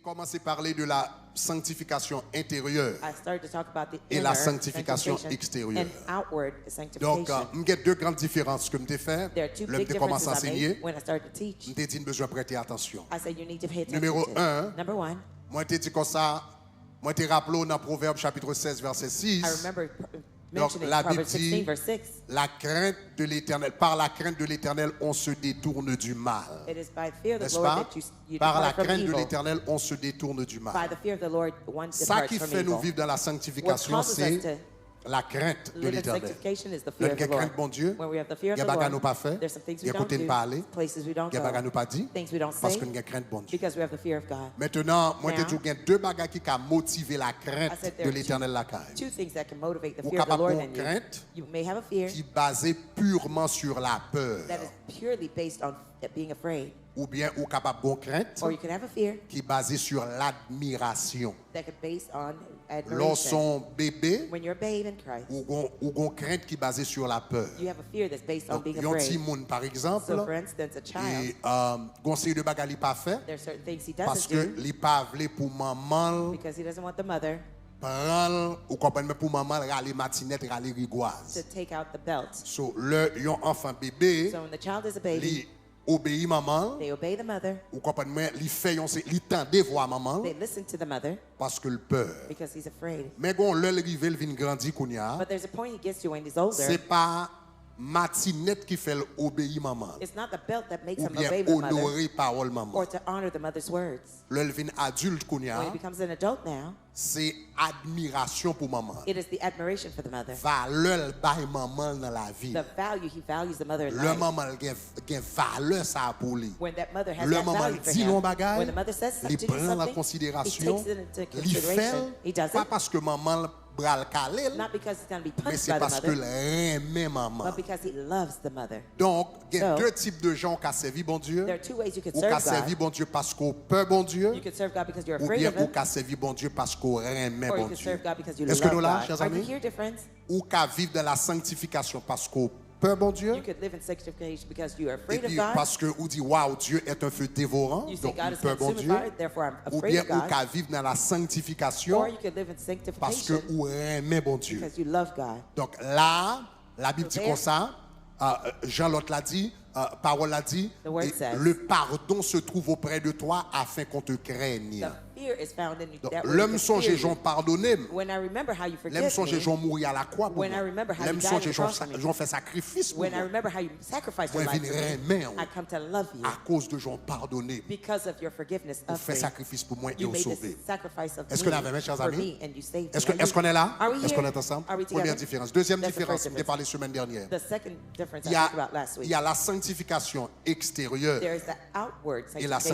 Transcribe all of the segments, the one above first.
commencé à parler de la sanctification intérieure I started to talk about the et la inner sanctification sanctification extérieure. and outward Donc, sanctification. il y a deux grandes différences que je fait. There are two Là, big je commence à differences I enseigner. made when I started to teach. Je t'ai dit besoin de prêter attention. I said you need to pay attention Numéro to. 1, Number one, moi, je t'ai dit comme ça, moi, je t'ai rappelé dans Proverbe chapitre 16, verset 6. I remember Donc, mentioning la Bible Proverbs 16, dit, verse 6. la crainte de l'éternel, par la crainte de l'éternel, on se détourne du mal. It is by fear of the N'est-ce Lord pas? that you Par la depart from crainte de evil. l'éternel, on se détourne du By mal. the fear of the Lord, one Ça departs qui from fait nous evil. vivre dans la sanctification, What causes c'est us to la crainte de live in l'éternel. sanctification is the Là, fear il of y a the Lord. crainte bon Dieu, When we have the fear il y of a the bagages nous Lord, pas fait, there's some things il y we a don't côté do, nous pas aller, places we don't il y a bagages go, nous pas dit, things we don't parce say, que nous avons crainte bon Dieu. because we have the fear of God. Maintenant, moi, je Now, te dis qu'il y a deux bagages qui ont motivé la I crainte said there de are l'éternel la caille. two things that can motivate the Ou fear of the capable Lord de in you. crainte You may have a fear qui est basée purement sur la peur. that is purely based on being afraid, Ou bien, ou capable de crainte or you can have a fear qui est basée sur l'admiration. that can be based on admiration. Lorsqu'on bébé, When you're a babe in Christ, ou gon crainte qui est basée sur la peur. you have a fear that's based on Donc, being un petit afraid. monde, par exemple, So, for instance, a child, et conseil de bagaille pas fait there are certain things he parce doesn't que do les pas vle pour maman because he doesn't want the mother prendre ou comprenez mais pour maman râler matinette râler to rigoise. take out the belt. So le yon enfant bébé, So when the child is a baby, li obéit maman they obey the mother, ou comprenez mais li fait yon li tande voir maman they listen to the mother parce que le peur. because he's afraid. Mais gon le rive il vinn grandi kounya, But there's a point he gets to when he's older. c'est pas matinette qui fait obéir maman It's not the belt that makes ou him bien obey the mother honorer parole maman. or to honor the mother's words. Le vinn adulte When he kounya, becomes an adult now, c'est admiration pour maman. it is the admiration for the mother. Valeur bay maman dans la vie. The value, he values the mother in Le life. maman gen valeur ça pour lui. When that mother has Le that maman value for dit l'on him, bagay, when the mother says li to do prend la something, he considération, takes it into li fait, consideration. He does pas it, parce que maman bral calé, not because he's going to be mais punished c'est by the parce que mother, l'aime maman. but because he loves the mother. Donc, il y a So, deux types de gens qui ont servi bon Dieu. There are two ways you can Ou qui serve servi God. bon Dieu parce qu'on peur bon Dieu, You can serve God because you're ou afraid bien of ou him, qui servi bon Dieu parce qu'on aime or you bon can Dieu. serve God because you Est-ce love que nous là, God. chers Are you amis? here, dear friends? Ou qui vivre dans la sanctification parce qu'on peur bon Dieu. You could live in sanctification because you are Et afraid of puis God. parce que ou dit waouh Dieu est un feu dévorant, You say donc God il is peut bon consuming Dieu. fire, therefore I'm Ou afraid bien of ou God. qu'à vivre dans la sanctification Or you could live in parce que sanctification ou aime bon Dieu. because you love God. Donc là, la Bible dit So comme there- ça, Jean l'autre l'a dit, parole l'a dit, The word et says- le pardon se trouve auprès de toi afin qu'on te craigne. The fear is found in you. Donc That way l'homme you can songe fear Jean you. pardonné. When I remember how you L'homme forgive songe me, Jean mourir à la croix pour When moi. I remember how you L'homme died on songe the cross for me. Jean fait sacrifice pour when I moi. remember how you sacrificed your Moi, life je for viens me, aimer, I come to love you à cause de Jean pardonné. because of your forgiveness Vous of faites me. sacrifice pour moi et You vous made sauvez. this sacrifice of Est-ce me qu'on avait, mes chers for amis? me and you saved Est-ce me. qu'on est là? Are we Est-ce qu'on here? est ensemble? Are we Première together? différence. Deuxième That's the différence, first je t'ai parlé semaine dernière. The second difference I Il y, a, talked about last il week. y a la sanctification extérieure There is the outward et la sanctification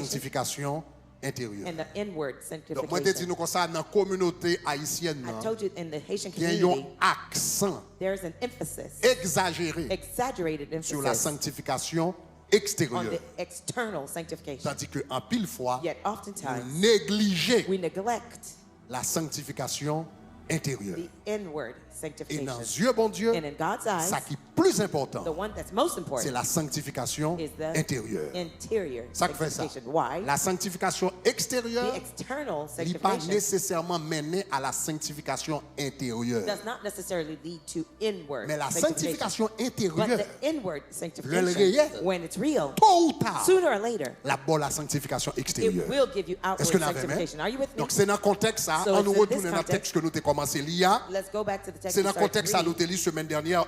sanctification intérieure. and the inward Donc, moi, je dis sanctification. nous comme ça, dans la communauté haïtienne, I told you in the Haitian il y a un community, accent there is an emphasis, exagéré exaggerated sur la emphasis sanctification on extérieure. the external sanctification. Tandis qu'en pile fois, Yet vous oftentimes négligez we neglect la sanctification intérieure. the inward Et dans sanctification. Dieu, bon Dieu, And in God's eyes, ça qui est plus important, the one that's most c'est important la sanctification is the intérieure. interior Ça qui fait ça. sanctification. Why? La sanctification extérieure The external n'est pas sanctification nécessairement menée à la sanctification intérieure. does not necessarily lead to inward Mais la sanctification. sanctification But intérieure, the inward Le sanctification, réel. when it's real, tôt ou tard, sooner or later, la bonne la sanctification it extérieure. will give you Est-ce outward que nous avons sanctification. Are you with me? Donc c'est dans le contexte ça, So on it's nous in retourne this dans le texte que nous avons commencé l'IA. Let's go back to the text C'est we dans le started contexte to ça nous read. avons lu semaine dernière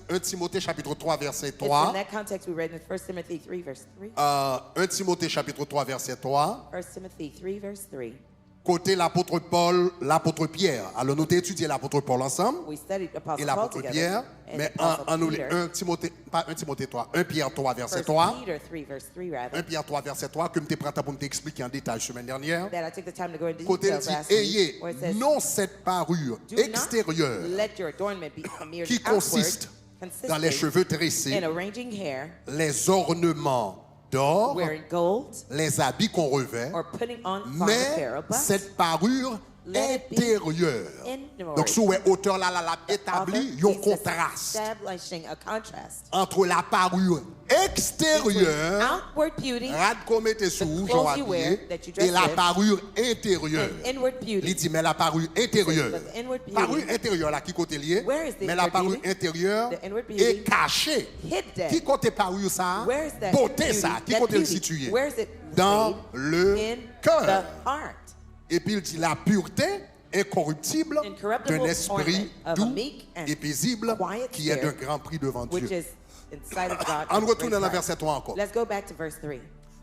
1 Timothée chapitre 3 verset It's in 3. that context we read in 1 Timothy 3 verse 3. 1 Timothée chapitre 3 verset 3. 1 Timothy 3 verse 3. Côté l'apôtre Paul, l'apôtre Pierre. Alors nous avons étudié l'apôtre Paul ensemble We studied Apostle et Paul l'apôtre together. Pierre. And Mais Apostle en nous Peter. 1 Timothée, pas 1 Timothée 3, 1 Pierre 3 verset 1 3. Peter 3 verse 3 rather. 1 Pierre 3 verset 3 que je t'ai prêt pour t'expliquer en détail semaine dernière. That I took the time to go into Côté details dit, last week. ayez Where it says, non cette parure do extérieure not let your adornment be merely qui consiste outward, dans les consisting cheveux tressés, in arranging hair, les ornements d'or, wearing gold, les habits qu'on revêt, or putting on fine mais apparel, but cette parure Let it be intérieur. inward. Donc, sous l'auteur là, l'a The établi author un is contraste establishing a contrast entre la parure between extérieure, outward beauty rad qu'on mette sous, clothes Jean you wear, habillé, that you dress et la with, parure intérieure. and inward Il beauty. dit, mais la parure intérieure. But the inward beauty, Parure intérieure là, qui côté lié, Where is the mais la inward parure beauty? intérieure The inward beauty est cachée. hidden. Qui côté parure ça? Where is that Beauté beauty? ça, qui That côté le beauty, situé? where is it Dans laid? le In cœur. the heart. Et puis il dit la pureté incorruptible Incorruptible d'un esprit ornament of a doux meek and et paisible quiet qui est d'un spirit, grand prix devant Which Dieu. is inside of God. On and retourne great dans le price. verset 3 encore. Let's go back to verse 3.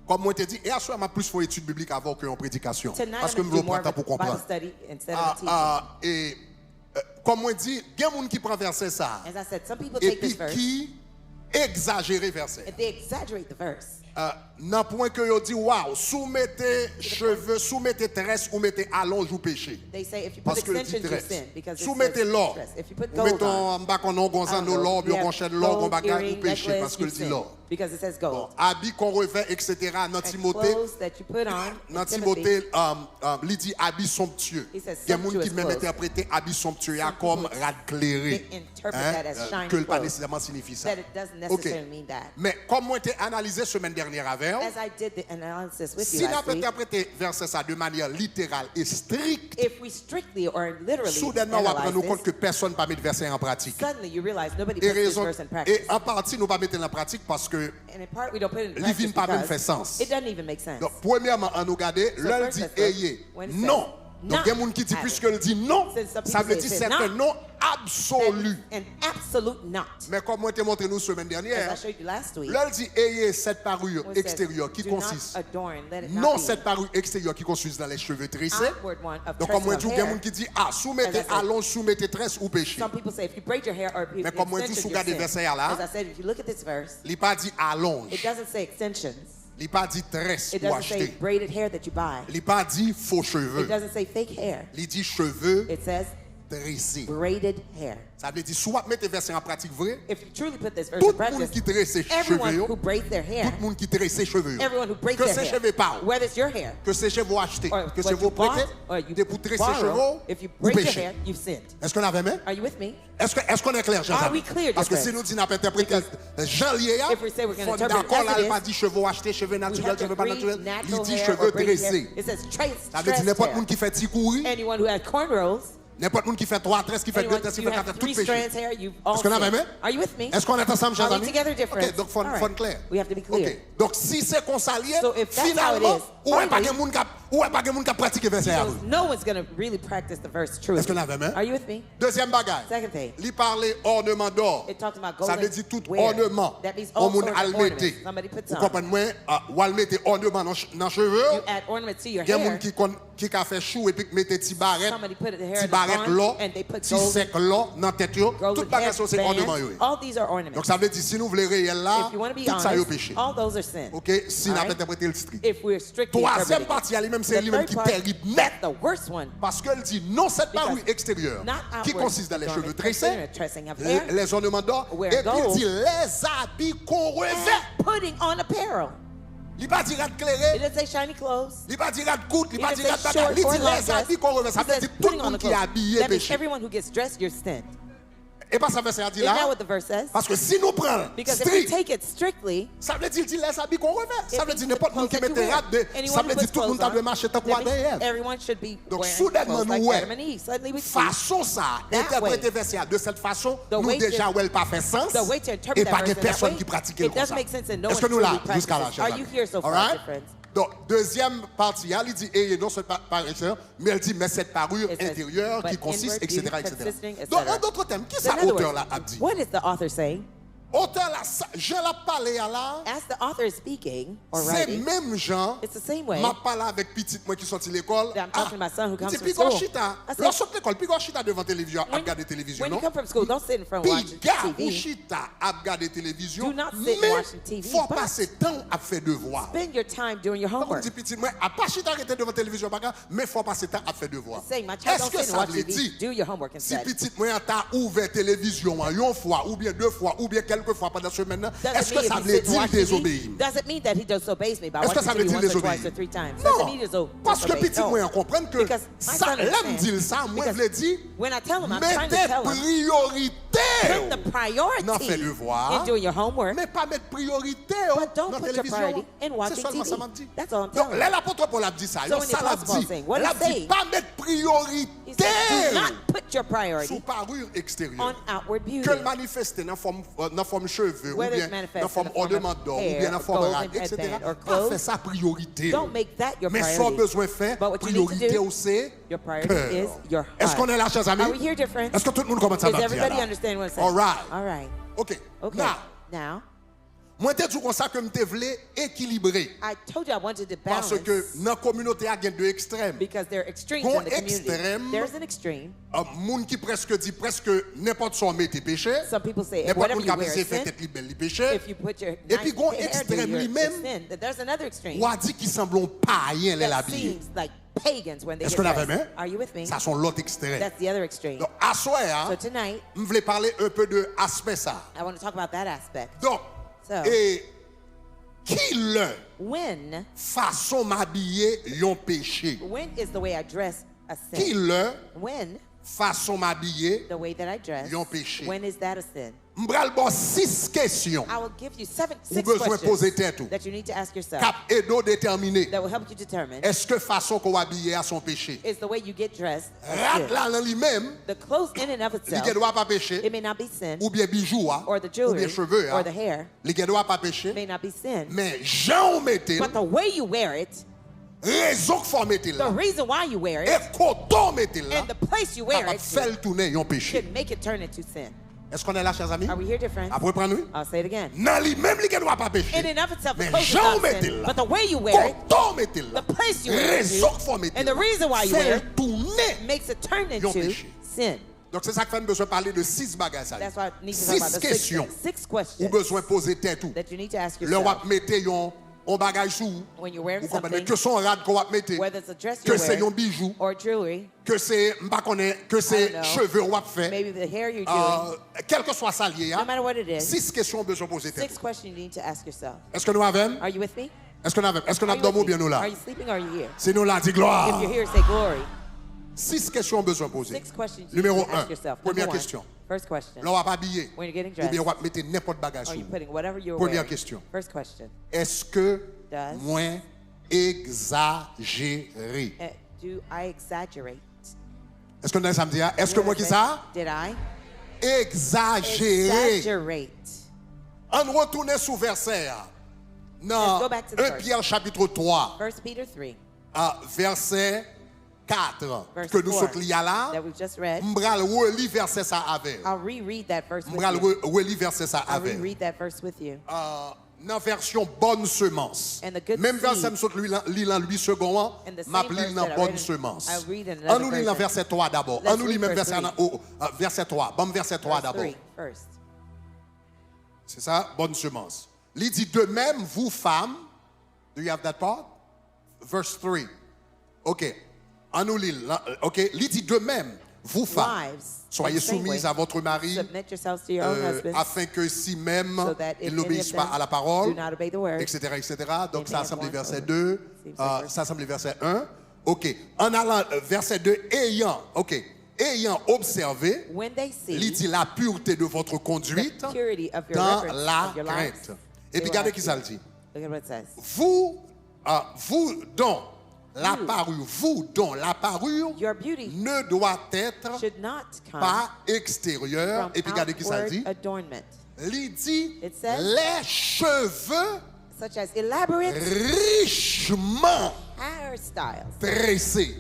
Comme moi te dit, et à ce moment, plus faut étude biblique avant qu'une prédication. Tonight Parce I'm que going nous to do voulons more prendre of temps pour a Bible comprendre. study instead of a teaching. Et comme moi dit, il y a des gens qui prennent verset ça. As I said, some people Et take puis this verse qui exagèrent verset. and they exaggerate the verse. Dans point que yo dit waouh, soumettez cheveux, soumettez tresse ou mettez allonge ou péché. They say if you put Parce que le extensions, you tresse. sin because it Soumettez says l'or. stress. If you put Ou gold mettons on, en bas qu'on a gonzan nos l'or, you bien qu'on have chède l'or, qu'on gold bagaille ou earring, péché necklace, parce que you le dit sin l'or. because it says gold. Habits qu'on revêt, etc. Dans And Timothée, clothes that you put on. dans in Timothy, Timothée, il dit habits somptueux. He says Il y a des gens qui sumptuous même clothes. interprété habits somptueux Some comme people, rad clairé. they interpret that as shiny Que le pas clothes. nécessairement signifie ça. That it doesn't Ok. necessarily mean that. Mais comme moi j'ai analysé semaine dernière avec, As I did the analysis with si you nous last week, interprété verset ça de manière littérale et stricte, if we strictly or literally soudainement on va analyze prendre compte this, que personne ne va mettre verset en pratique. suddenly you realize nobody Et, puts this raison, verse in practice. et en partie, nous ne pas mettre en pratique parce que, And in part, we don't put it in Les practice vignes pas même because fait sens. it doesn't even make sense. donc, premièrement, on nous regarde, l'un first dit let's look. ayez. When it says Non. Donc, il y a not des gens qui disent, have puisque it. il dit non, Since some ça people veut say dire it's c'est un not, non absolu. An absolute not. Mais comme moi, je t'ai montré nous semaine As I dernière, showed you last week, l'un dit ayez cette parure when it says, extérieure qui do not consiste. adorn, let it not Non, be cette parure extérieure qui consiste dans les cheveux tressés. outward one of Donc, comme moi, tressing il y a of des gens hair. qui disent, ah, soumettez As I said, allonge, soumettez tresse ou péché. Some people say if you braid your hair or if you Mais comme moi, extensions, tout sous you garder sin. verset là, As I said, if you look at this verse, il n'a pas dit allonge. it doesn't say extensions. Il n'a pas dit tresse It ou doesn't say acheter. braided hair that you buy. Il n'a pas dit faux cheveux. It doesn't say fake hair. Il dit cheveux It says tressés. braided hair. Ça veut dire, soit mettez verset en pratique vrai, If you truly put this verse tout in le monde practice, qui tresse ses everyone cheveux, who braids their hair, tout le monde qui tresse ses cheveux, everyone who braids que their ses hair, cheveux parlent, whether it's your hair que ses cheveux achetés, or que what ses you cheveux prêtés, bought or you de pour tresser ses borrow, cheveux if you ou braid your péché. hair, you've sinned. Est-ce qu'on avait même? Are you with me? Est-ce qu'on est clair, Jean? Are we clear, Parce que dear si friends? nous disons n'a pas interprété Jean lié, If we say we're gonna faut interpret d'accord, as là, it il is, n'a pas dit cheveux achetés, cheveux We naturels, have to cheveux pas agree naturels. Il natural dit hair cheveux or braided hair. tressés. It says Ça veut dire tressed n'importe hair. monde qui fait petit courir, Anyone who has cornrows, n'importe monde qui fait 3 tresses, qui fait 2 anyone tresses, qui you fait 4 have tresses, tout 3 péché. strands hair, you've all Est-ce qu'on a sinned. même? Are you with me? Est-ce qu'on est ensemble, chers Are we amis? together, dear friends? Ok, donc faut All right. clair. We have to be clear. Ok, donc si c'est comme ça lié, So if that's how it finalement, is, où est pas finally, de monde qui a pratiqué verset à So vous? no one's going to really practice the verse truly. Est-ce qu'on a même? Are you with me? Deuxième bagaille. Second thing. Il parlait ornement d'or. It talks about Ça golden veut dire tout wear. ornement. That means On all moun sorts of al ornaments. mette. Somebody puts Vous on. comprenez moi? Ou al mette ornement dans cheveux. You add ornaments to your Il y a des hair. gens qui a fait chou et puis mette petit barrette. Somebody put the hair Petit in the barrette bun, là. and they put Petit gold- sec là dans tête yo. Tout Golden bagage ça c'est ornement yo. headbands. All these are ornaments. Donc ça veut dire si nous voulons réel là, If you want to be tout ça yo honest, péché. all those are sin. OK, si All n'a right? pas interprété le strict. If we're strictly Troisième interpreting partie, elle même it. c'est The lui-même third qui part, terrible net. the worst one. Parce qu'elle dit non cette Because parure extérieure not qui outward consiste dans les garment, cheveux but tressés, inner tressing of hair, les ornements d'or, wear et puis il gold, dit les habits qu'on revêt. and putting on apparel. Il va dire à It clairer, doesn't say shiny clothes. il va dire à coûte, il It va doesn't dire à say bagage. short Il or dit long les dress. habits qu'on revêt. Ça It veut says dire tout le putting on monde the qui est clothes. habillé That means péché. everyone who gets dressed, you're sinned. Et pas ça veut dire Isn't that là, what the verse says? parce que si nous prenons Because if we strict, take it strictly, ça veut dire les habits qu'on revêt. Ça it veut dire means n'importe the monde qui clothes mette that you rap wear. de, Anyone ça who veut dire puts tout le monde clothes doit on, marcher tant that qu'on means a everyone should be Donc, wearing soudainement, clothes like nous, ouais. Adam and Eve. Suddenly we see façon ça, That interpréter way. verset de cette façon, The nous way to- déjà ouais, pas fait sens. the way to Et interpret pas that de verse in that personne way. qui pratique It comme doesn't ça. make sense and no Est-ce one que nous là, truly jusqu'à là, practices. chers Are amis? you here so far, Alright? dear friends? Donc, deuxième partie, il dit, et non cette parure, mais elle dit, mais cette parure It says, intérieure qui but consiste, inward etc., beauty etc. consisting, etc. Donc, en d'autres termes, qui So ça in other auteur words, là a dit? what is the author saying? Auteur là, je l'ai parlé à là, As the author is speaking or c'est writing, même gens, it's the same way m'a parlé avec petite moi qui sorti l'école. that I'm talking to my son who comes c'est from plus grand school. chita. I said, Lorsque l'école, plus grand chita devant télévision, à regarder télévision, when you non? come from school, don't sit in front and watch Puis gars ou TV. chita à regarder télévision, Do not sit mais watching TV, faut but passer temps à faire devoir. Spend your time doing your Comme homework. dit petit moi, à pas chita arrêter devant télévision, mais faut passer temps à faire devoir. Saying, my child, Est-ce don't que sit and ça watch veut TV. dire Do your homework si instead. petit moi t'a ouvert télévision une fois ou bien deux fois ou bien quel quelques fois pendant la semaine, Doesn't est-ce que mean ça if veut he sit dire watch désobéir? TV, doesn't mean that he disobeys me by Est-ce que watching ça veut TV dire once or twice désobéir? or 3 times. Doesn't mean Non, he parce que disobey. petit moi comprendre que Because my ça, son l'aime understands. dire ça, moi je Because l'ai dit, when I tell him, I'm trying to mettez tell him, priorité put the priority dans faire devoir, in doing your homework, mais pas mettre priorité but don't dans la put your télévision. priority in C'est watching seulement ça TV. m'a dit. That's all I'm Donc, telling là, you. l'apôtre Paul a dit ça. So Yo, in ça the l'a Apostle dit. saying, what Il a he's dit saying, pas mettre he priorité said, do not put your sous priority parure extérieure. on outward beauty. Que le manifester dans la forme cheveux, ou Whether bien it's manifest dans la forme in the form of ornement d'or, ou hair, bien dans la or forme gold rade, and etc. headband, or Pas clothes. faire ça priorité. Don't make that your Mais priority. son besoin fait, But what you need to priorité do, c'est your priority cœur. is your Est-ce heart. qu'on est là, chers amis? Are we here, dear friends? Est-ce que tout le monde commence à Does bâtir everybody là? understand what I'm saying? All right. All right. OK. Okay. Now, Now, moi, je dis comme ça que je voulais équilibrer. I told you I wanted to Parce balance que dans la communauté, il y a deux extrêmes. because there are extremes Bon in the community. extrême. There's an extreme. Moun qui presque dit presque n'importe son métier péché. Some people say N'importe whatever moun you qui a wear fait is sin. tête libelle, il péché. If you put your Et puis, nice gon hair extrême to your lui-même, sin, that there's another extreme ou a dit qu'ils semblent païens les that habillés. seems like pagans when they Est-ce get qu'on a dressed. même? Are you with me? Ça sont l'autre extrême. That's the other extreme. Donc, à soir, So tonight, je voulais parler un peu de aspect ça. I want to talk about that aspect. Donc, So- et qui le When façon m'habiller yon péché? is the way I dress a Qui sin? le When façon m'habiller? the way that I dress, Yon péché. when is that a sin? M'bral bon 6 questions. I will give you six besoin poser tête questions ou. that you need to ask yourself Cap et do déterminer. that will help you determine Est-ce que façon qu'on habiller à son péché? is the way you get dressed a Rat sin. là dans lui-même, The clothes in and of il itself, ne doit pas pécher. it may not be sin, Ou bien bijoux, hein, or the ou jewelry, bien cheveux, hein. or the hair, Il ne doit pas pécher. may not be sin. Mais Jean mettez, But the way you wear it, raison qu'il faut mettre the là, reason why you wear it, et coton mettez là, and the place you wear capable it de faire le tourner yon péché. can make it turn into sin. Est-ce qu'on est là, chers amis? Are we here, dear friends? Après, prendre nous? I'll say it again. Dans lui-même, il ne doit pas In pécher. and of itself, the Mais clothes is Jean not mettez sin, là, but the way you wear it coton mettez là, the place you wear it raison to, qu'il faut mettre and the là, reason why you faire wear le it tourner. makes it turn Yon into péché. sin. Donc c'est ça que fait besoin de parler de 6 bagages. That's why I need to talk about 6 the questions. six Ou questions besoin de poser tête ou. that you need to ask Le yourself wap mette yon bagage sous. when you're wearing Vous comprenez something, que son rad qu'on va mettre, whether it's a dress que you c'est yon wear bijou, or jewelry, que c'est m'pa connaît, que I c'est don't know. cheveux wap fait. maybe the hair you're doing, Quel que soit ça lié, no matter what it is, 6 questions besoin de poser tête. six questions you need to ask yourself. Est-ce que nous avons? Are you with me? Est-ce qu'on avons? Est-ce qu'on a Are you dormi ou with bien me? nous là? Are you sleeping or are you here? C'est nous là, dit If gloire. you're here, say glory. 6 questions besoin de poser. 6 questions you Numéro need to 1. ask yourself. Première Number one, question. first question. Là, on va pas habiller. When you're getting Ou bien dressed, on va mettre n'importe bagage are sous. you putting whatever you're Première wearing? question. First question. Est-ce que Does- moins exagéré? Do I exaggerate? Est-ce que nous ça me dit? Est-ce que moi qui ça? Did I Exagéré. exaggerate? On retourne sous verset. Let's Dans go back to the 1 verse. Pierre chapitre 3, 1 Peter 3, verset 4, verse que nous 4, sommes liés là. that we've just read. M'bral relis verset ça avec. I'll reread that verse with M'bral you. relis verset ça I'll avec. reread that verse with you. Dans version bonne semence. And the good Même seed. verset m'saute lis dans 8 secondes, And the same m'appelle verse dans that I bonne read in- semence. I read in On another nous lit dans version. verset 3 d'abord. Let's On nous lit read même verse verset 3. Bon verset 3 Verse d'abord. 3 first. C'est ça, bonne semence. Il dit de même, vous femmes, do you have that part? Verse 3. OK. On nous lit, là, OK. Il dit de même, vous femmes, Wives, soyez in the same soumises way, à votre mari, submit yourselves to your own husbands, afin que si même so that if ils any n'obéissent of pas them à la parole, do not obey the word, etc., etc. Donc they ça may semble have verset one 2, seems like ça semble verset 1. OK. En allant, verset 2, ayant observé, when they see il dit la pureté de votre conduite the purity of your dans reverence la of your lives, crainte. Et they puis will regardez ask qui you. ça le dit. Look at what it says. Vous dont la parure Your beauty ne doit être should not come pas extérieure. from Et puis regardez qui ça le outward dit. adornment, Il dit It says- les cheveux such as elaborate richement hairstyles. tressés.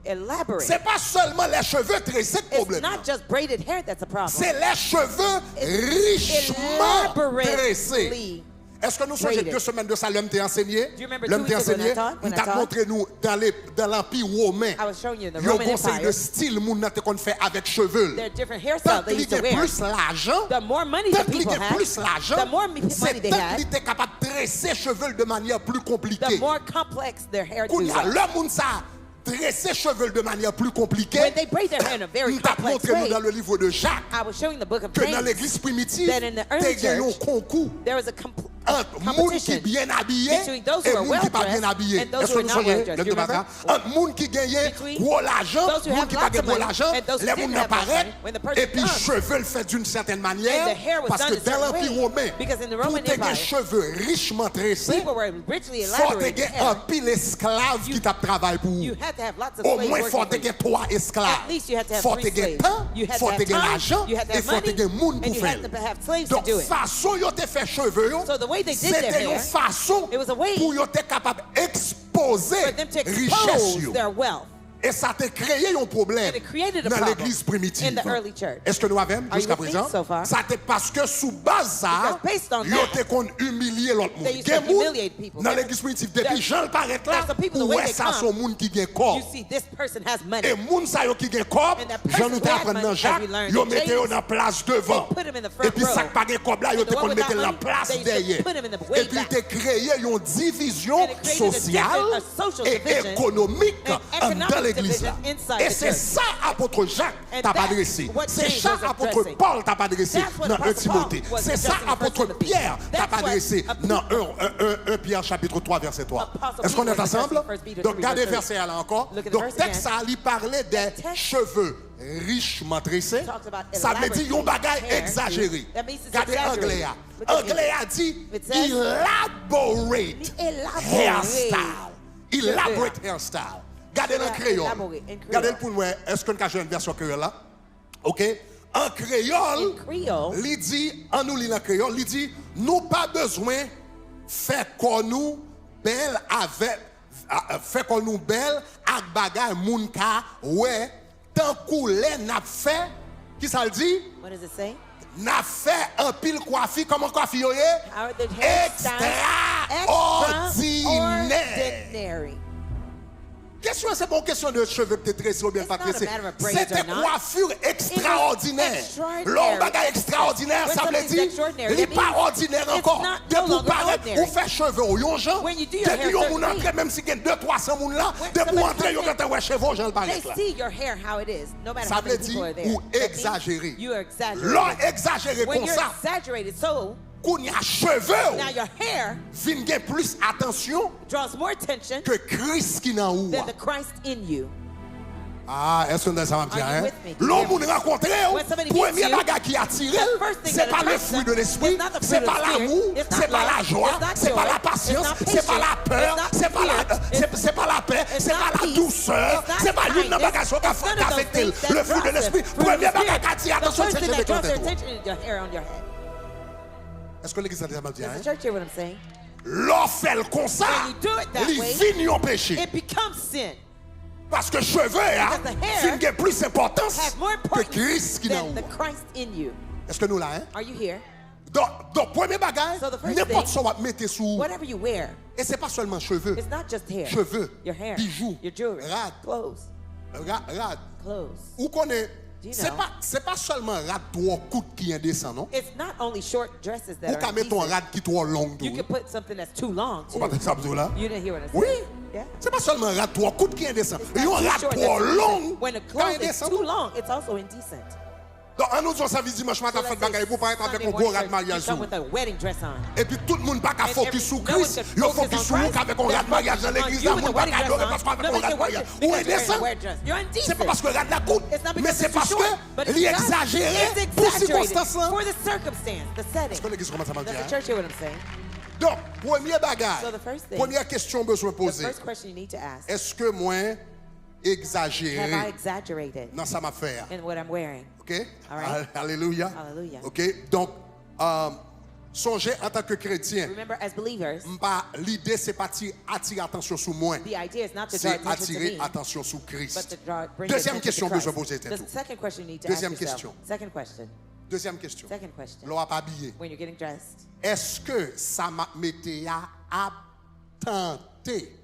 Elaborate. C'est pas seulement les cheveux tressés le It's problème. not just braided hair that's a problem. C'est les cheveux richement tressés. Elaborately. Est-ce que nous sommes braided. 2 semaines de ça, l'homme t'a enseigné? Do you remember L'homme 2 t'a weeks ago enseigné? when I Il t'a taught? montré nous dans l'Empire romain. I was showing you in the Il y a un Roman conseil de Empire. style moun nan te kon fait avec cheveux. There are different Tant hairstyles they qu'il used to y a wear. plus l'argent, The more money tant the qu'il y people a had, plus l'argent, the more money c'est they tant had, qu'il était capable de tresser cheveux de manière plus the compliquée. more complex their hair Qu'on y a was. le moun ça dresser cheveux de manière plus compliquée, when they braid their hair in a very nous t'avons complex montré nous way, dans le livre de Jacques I was showing the book of que dans James l'église primitive, that in the early il y a un church, concours there was a entre monde qui competition bien habillé between those et who are monde qui pas bien well-dressed habillé. and those Est-ce who que are nous not sommes well-dressed. You remember? entre monde qui gagne Between gros l'argent, those who monde have qui pas lots gagne of gros money l'argent, and those who les didn't monde have much apparaissent money, when the person et puis comes, cheveux le fait d'une certaine manière and the hair was parce done que a dans certain l'Empire way. romain, Because in the pour Roman tes Empire, cheveux richement tressés, people were richly faut elaborate te hair. un pile esclave qui t'a travaillé pour You had to have lots of au slaves moins faut working te for you. 3 esclaves. At least you had to have Faut 3 te slaves. temps, You had faut to te have time, l'argent you had to et have faut te money, monde and pour you faire. had to have slaves to Donc do it. façon yo te fait cheveux yo, So the way they did their c'était une hair, façon it was a way pour yo te capable exposer for them to richesse expose yo. their wealth. Et ça t'a créé un problème And it created a dans problem l'église primitive. in the early church. Est-ce que nous avons Are jusqu'à you with me présent? so far? Ça t'est parce que sous base ça, Because based on yo that, te qu'on humilier l'autre monde. they used to Gen moun, humiliate people. dans l'église primitive, depuis There's- Jean le paraît là, there's some people, the ou way ouais they ça come, son monde qui gagne corps. You see, this person has money. Et moun sa yo qui gagne corps, And that person Jean nous who t'a had appris money, dans as Jacques, we learned yo in mettez yo James, dans place devant. they put him in the front Et puis ça row. pas gagne corps là, yo And te the one qu'on without mettre la money, place they used to derrière. put him in the way Et puis back. te créé une division And it created a sociale social et division économique and economic dans l'église là. division inside Et the c'est church. ça apôtre Jacques And t'a pas that's adressé. what C'est James ça was apôtre addressing. Paul t'a pas adressé That's what dans 1 Apostle Paul Timothée. was C'est ça addressing in apôtre 1 Timothy. Pierre t'a That's pas what adressé dans 1 Pierre chapitre 3 verset 3. Apostle Est-ce qu'on Peter est was ensemble? addressing 1 Peter Donc 3, regardez verse verset là encore. Look at the Donc verse texte again. ça lui parlait des text cheveux richement tressés. talks about Ça veut dire un bagage elaborate hair. exagéré. That means it's Regardez exaggerated. anglais. Look at Anglais a dit It says- elaborate Elaborate. hairstyle. Elaborate hairstyle. Regardez le Yeah, créole. elaborate in Creole. Regardez le pour nous. Est-ce qu'on a une version créole là? OK? En créole, In Creole, il dit, en nous lit en créole, il dit, nous pas besoin faire qu'on nous belle avec, fait qu'on nous belle avec bagay moun ka, ouais, tant coulé n'a fait, qui ça le dit? what does it say? N'a fait un pile coiffure, comment coiffure yo est? How the hairstyle Extraordinaire. extraordinary. Question, c'est pas une question de cheveux que tu tressés ou bien It's pas not a tressés. matter of braids C'était or not. coiffure extraordinaire. extraordinary. L'homme bagage extraordinaire, When ça veut something's dire, extraordinary, il n'est that pas means ordinaire it's encore. not De no pour longer paraître, ordinary. ou faire cheveux ou yon gens, When you do your depuis hair yon certain moun entre, way. même si il y a 200-300 moun là, When de pour somebody entrer, yon comes in, quand ouais cheveux, j'en They paraît là. see your hair how it is, no matter Ça how veut many people are dire there. ou That means exagéré. You are L'homme exaggerated. exagéré When comme you're ça, exaggerated, so qu'on y a cheveux, now your hair vin gen plus attention draws more attention que Christ qui nan ou. than the Christ in you. Ah, est-ce que ça va me dire, Are you hein? with me? L'homme moun rencontre, When somebody premier meets you, bagage qui attire, the first thing c'est that pas le attracts fruit them de l'esprit, is not the c'est fruit of pas the spirit, l'amour, it's not c'est pas la love, joie, it's not c'est pas joy, la patience, it's not c'est pas la patience, peur, it's not c'est pas la, fear, c'est pas la paix, it's c'est not pas la peace, douceur, it's not c'est pas l'une kindness, de bagage qui it's none of those affecte things that le fruit de draws l'esprit. them. Fruit of Premier the bagage spirit. qui attire, The attention, first c'est thing le that draws their content. attention is your hair on your head. Est-ce que l'église a déjà dit, Does hein? the church hear what I'm saying? L'on fait le comme ça, When you do it that il way, vient en péché. It becomes sin. Parce que cheveux, hein, Because the hair fin plus importance Has more que importance Christ qui nan than the ou. Christ in you. Est-ce que nous là, hein? Are you here? Donc, premier bagage, So the first n'importe thing, ce qu'on va mettre sous. Whatever you wear, Et c'est pas seulement cheveux. it's not just hair. Cheveux, Your hair, bijoux, your jewelry, rad, clothes, rad. clothes. Ou qu'on est, Do you c'est know? pas seulement rad trois coudes qui est descend, non? It's not only short dresses that Ou are qu'à mettre un decent. rad qui trop long. You can put something that's too long Ou too. pas de ça, là? You didn't hear what I said? Oui. Yeah. C'est pas seulement rad trois coudes qui est descend. It's Il y a not un too rad short, trop that's long. indecent. When a quand clothes il is descend. too long, it's also indecent. Donc, en nous, on s'avise dimanche matin, So fait let's bagaille say pour paraître avec Sunday un gros morning rad church, mariage. you come with a wedding dress on. Et puis tout le monde pas qu'à And focus sur no one Christ, can il focus focus on sur nous Christ. qu'avec un They're rad mariage dans focusing on l'église, you là, with monde a pas wedding qu'à dress adorer on. parce qu'on a un Nobody rad can mariage. worship Où because est you're wearing a descend? wedding dress. You're C'est pas indecent. parce que rad la coûte, It's not mais because c'est it's too parce short, but que it's l'exagéré it's pour exaggerated circonstance là. for the circumstance, the setting. Est-ce que l'église commence à Does the mentir? church hear what I'm saying? Donc, premier bagage, So the first thing- première question besoin The poser. first question you need to ask, Est-ce que moi have exagéré I exaggerated dans sa affaire? in what I'm wearing? OK? All right. Alléluia. Hallelujah. OK? Donc, songez en tant que chrétien, Remember, as believers, l'idée c'est pas attirer attention sur moi, the idea is not to draw c'est attention to attirer me, attention sur but Christ. to bring Deuxième attention question to que je Christ. poser, c'est The tout. second question you need to Deuxième ask yourself. question. Second question. Deuxième question. Second question. L'on pas habillé. When you're getting dressed, Est-ce que ça m'a metté à tenter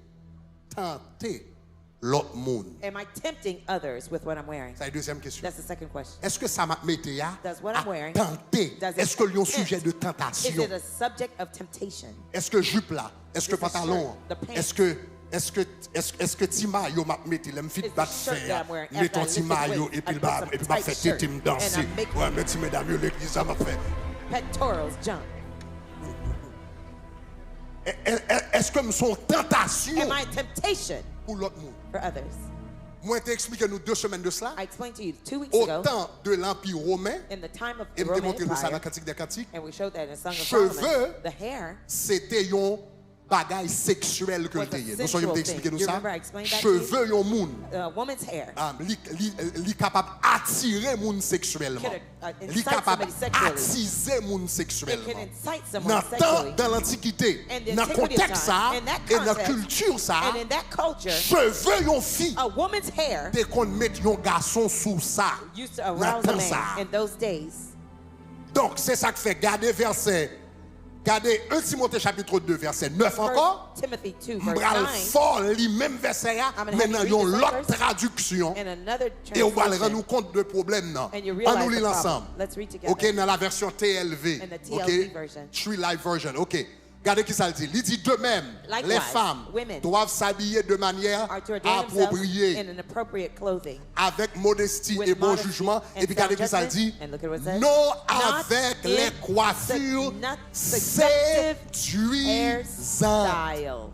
l'autre monde? am I tempting others with what I'm wearing? C'est la deuxième question. That's the second question. Est-ce que ça m'a metté à Does what I'm wearing- tenter? does it Est-ce que y a un tempt? sujet de Is tentation? it a subject of temptation? Est-ce que jupe là? Est-ce que Is the pantalon? shirt, the pants? est-ce que ti maillot m'a mettre le fit Is bat the shirt faire that I'm wearing les after I ton ti lift this maillot weight, et I puis put bah some et puis m'a tight fait shirt, tête me danser. and I make Ouais, mais ti mesdames yo l'église ça m'a fait. pectorals jump. Est-ce que me sont tentation Am I a temptation pour l'autre monde? for others? Moi t'ai expliqué nous 2 semaines de cela. I explained to you 2 weeks Au ago, temps de l'Empire romain, in the time of et the me Roman démontrer ça dans Empire, Cantique des Cantiques, and we showed that in Song of Cheveux. Solomon, the hair c'était un bagage sexuel que was le a était. Nous sommes sensual expliqué thing. nous You ça. remember I explained that to you? Cheveux yon moun. a woman's hair Li capable attirer moun sexuellement. Could, Li incite capable somebody sexually. attiser moun It sexuellement. can incite Dans someone sexually. dans l'Antiquité, And the dans antiquity contexte of ça time, in that et dans context, culture ça, And in that culture, cheveux yon fille a woman's hair dès qu'on met yon garçon sous ça. used to Dans arouse a temps ça. man in those days. Donc c'est ça que fait garder verset. Regardez 1 Timothée chapitre 2 verset 9 encore. 1 Timothy 2 verse M'bral 9 fort li même verset là, I'm gonna have maintenant you yon read this l'autre verse. traduction and another et on va rendre translation. nous compte de problème non. And you On realize nous lit the problem. ensemble. Let's read together. OK dans la version TLV. In the OK. TLV version. Tree Life version. OK. Regardez qui ça le dit. Il dit de même Likewise, les femmes women doivent s'habiller de manière are to adorn themselves appropriée in an appropriate clothing. avec modestie With et bon modesty jugement. and Et puis regardez qui ça le self-judgment. dit. And look at what it says. Non Not avec in les coiffures not seductive séduisantes. hairstyles.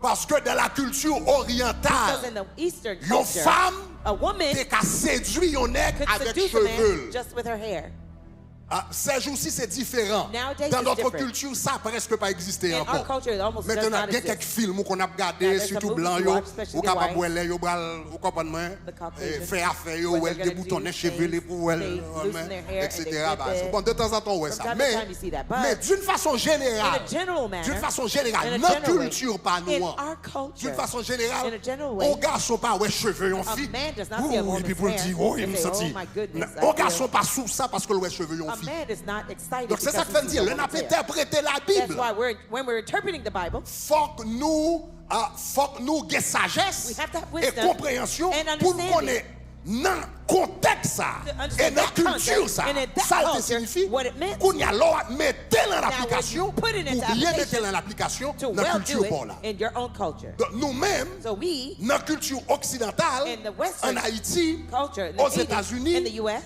Parce que dans la culture Because orientale, in the Eastern une culture, femme a woman t'es qu'à séduire un nègre could avec seduce a man cheveux. just with her hair. Ces jours-ci, c'est différent. Nowadays, Dans it's notre different. culture, ça n'a presque pas existé In our encore. culture, it almost does Maintenant, not il y a quelques exist. films qu'on a Yeah, regardé, there's surtout some movies blancs, we yo, watch, especially ou the capable whites. de vous comprenez, The Caucasians, faire affaire, yo, where ou they're elle gonna déboutonner do cheveux, things, les pour elle, they loosen their hair and etc. they dip it. Bon, de temps en temps, ouais, From ça. time to time, you see that. But Mais d'une façon in générale, a general manner, d'une façon générale, in a notre general way, culture, pas nous, in hein. our culture, D'une façon générale, in a general way, on garçon pas ouais cheveux en a fille. man does not see a Et woman's puis pour hair dire oh il and me say, senti. oh my goodness, I On feel- garçon pas sous ça parce que le cheveux en a fille. man is not excited Donc c'est ça because que fait he sees dire, a le n'a woman's hair. interprété la That's Bible. why when we're interpreting the Bible, Faut que nous ayons sagesse We have to have et wisdom compréhension and pour understanding. nous connaître dans le contexte ça To understand et dans la that culture context, ça. and in that Ça culture, signifie what it meant. qu'on y a l'or mettre dans when l'application you put it into pour bien mettre application, dans l'application to dans la well do culture it pour là. in your own culture. Donc nous-mêmes So we, dans la culture occidentale, in the Western en Haïti, culture, in the aux 80s, États-Unis, in the U.S.,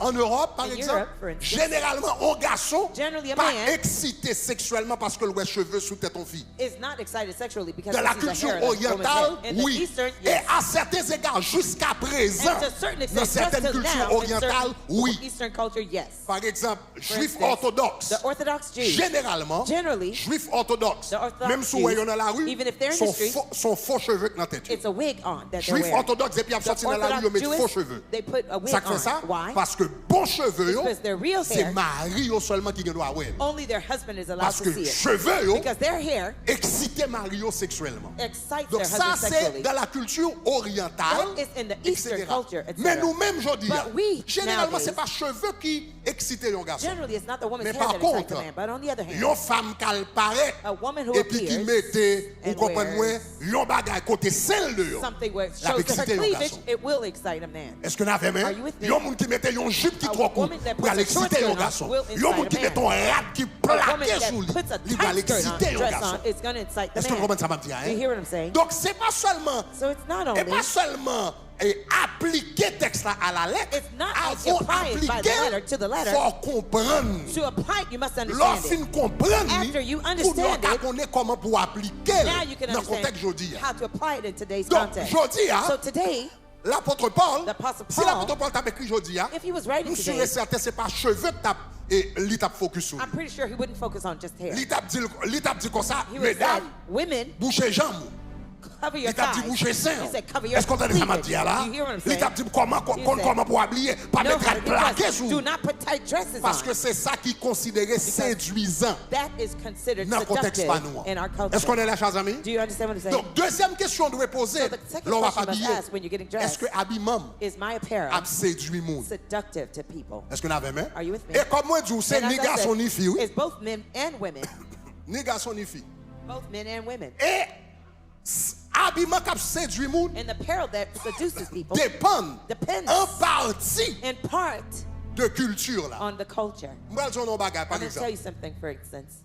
en Europe, par In exemple, Europe, for instance, généralement, un garçon generally a pas man excité sexuellement parce que le cheveux sous tête en fille. is not excited sexually because Dans la he sees a culture hair on a woman's orientale, head. In the oui. Eastern, Et yes. à certains égards, jusqu'à présent, And to a certain extent, dans just certaines till cultures now, in orientales, certain oui. Eastern culture, yes. Par exemple, For juifs instance, orthodoxes, the Orthodox Jews, généralement, generally, juifs orthodoxes, the Orthodox même si Jews, ils sont dans la rue, even if they're in the street, sont faux cheveux dans la tête. it's a wig on that they're Juifs wearing. orthodoxes, et puis ils The sortent dans la rue, ils Orthodox mettent faux Jewish, cheveux. they put a wig Ça fait on. ça Why? parce que bon cheveux, Because their real c'est hair, Marie seulement qui doit avoir. only their husband is allowed Parce to que see it. cheveux Because their hair excitaient Mario sexuellement. excites Donc their ça husband c'est sexually. dans la culture orientale, That is in the Eastern etc. culture, etc. Mais nous-mêmes, je dis, But we, généralement, nowadays, c'est pas cheveux qui excitent un garçon. Generally, it's not the woman's Mais hair par that excites contre, the man, but on the other hand, une femme qui paraît a woman who et puis qui appears mettait, vous and comprenez, wears un bagage côté celle de yo. something where it La shows her exciter un cleavage, garçon. it will excite a man. Est-ce que nous avons Are you with me? un monde qui mettait un jupe qui A trop court woman that pour puts aller a short exciter skirt un on garçon. will Un monde incite qui a met man. un rat qui A woman plaqué that sous lui, puts a il va tight skirt l'exciter on, un dress garçon. on, it's going to incite the Est-ce que vous man. comprenez ça, ma Do you hear what I'm saying? Donc c'est pas seulement So it's not et only, pas seulement appliquer texte là à la lettre. It's not Avant apply it by the letter to the letter. faut comprendre. to apply it, you must understand Lorsqu'on it. comprend, After you pour understand nous it, connaître comment pour appliquer Now you can dans le contexte understand aujourd'hui. how to apply it in today's Donc context. aujourd'hui, So today, l'apôtre Paul, The Apostle si Paul, l'apôtre Paul t'a écrit aujourd'hui, if he was writing nous today, serons certains c'est pas cheveux et l'étape focus sur. I'm pretty sure he wouldn't focus on just hair. L'étape dit comme ça, He would say, mesdames, women, bouchez jambes. cover your L'étape dit thighs. boucher sein. He said, cover your Est-ce qu'on a dit ça m'a cleavage. dit là? You hear what I'm saying? L'étape dit comment He said, pour habiller, pas Know mettre how à to get plaquer dressed. sous. Do not put tight dresses Parce on. que c'est ça qui est considéré séduisant That is considered dans le contexte pas seductive nous. in our culture. Est-ce qu'on est là, chers amis? Do you understand what I'm saying? Donc, deuxième question qu'on doit poser, So the second l'on va question you habiller. must ask when you're getting dressed Est-ce que habillement Is my apparel a séduit monde? seductive to people? Est-ce qu'on avait même? Are you with me? Et comme moi, je dis, c'est And as ni I garçon said, ni fille, oui. it's both men and women. Ni garçon ni fille. Both men and women. Et habillement qui a séduit monde And the apparel that seduces people dépend depends en partie in part de culture là. on the culture. Moi, je vais vous dire un bagage, I'm par going to tell exemple. you something, for instance.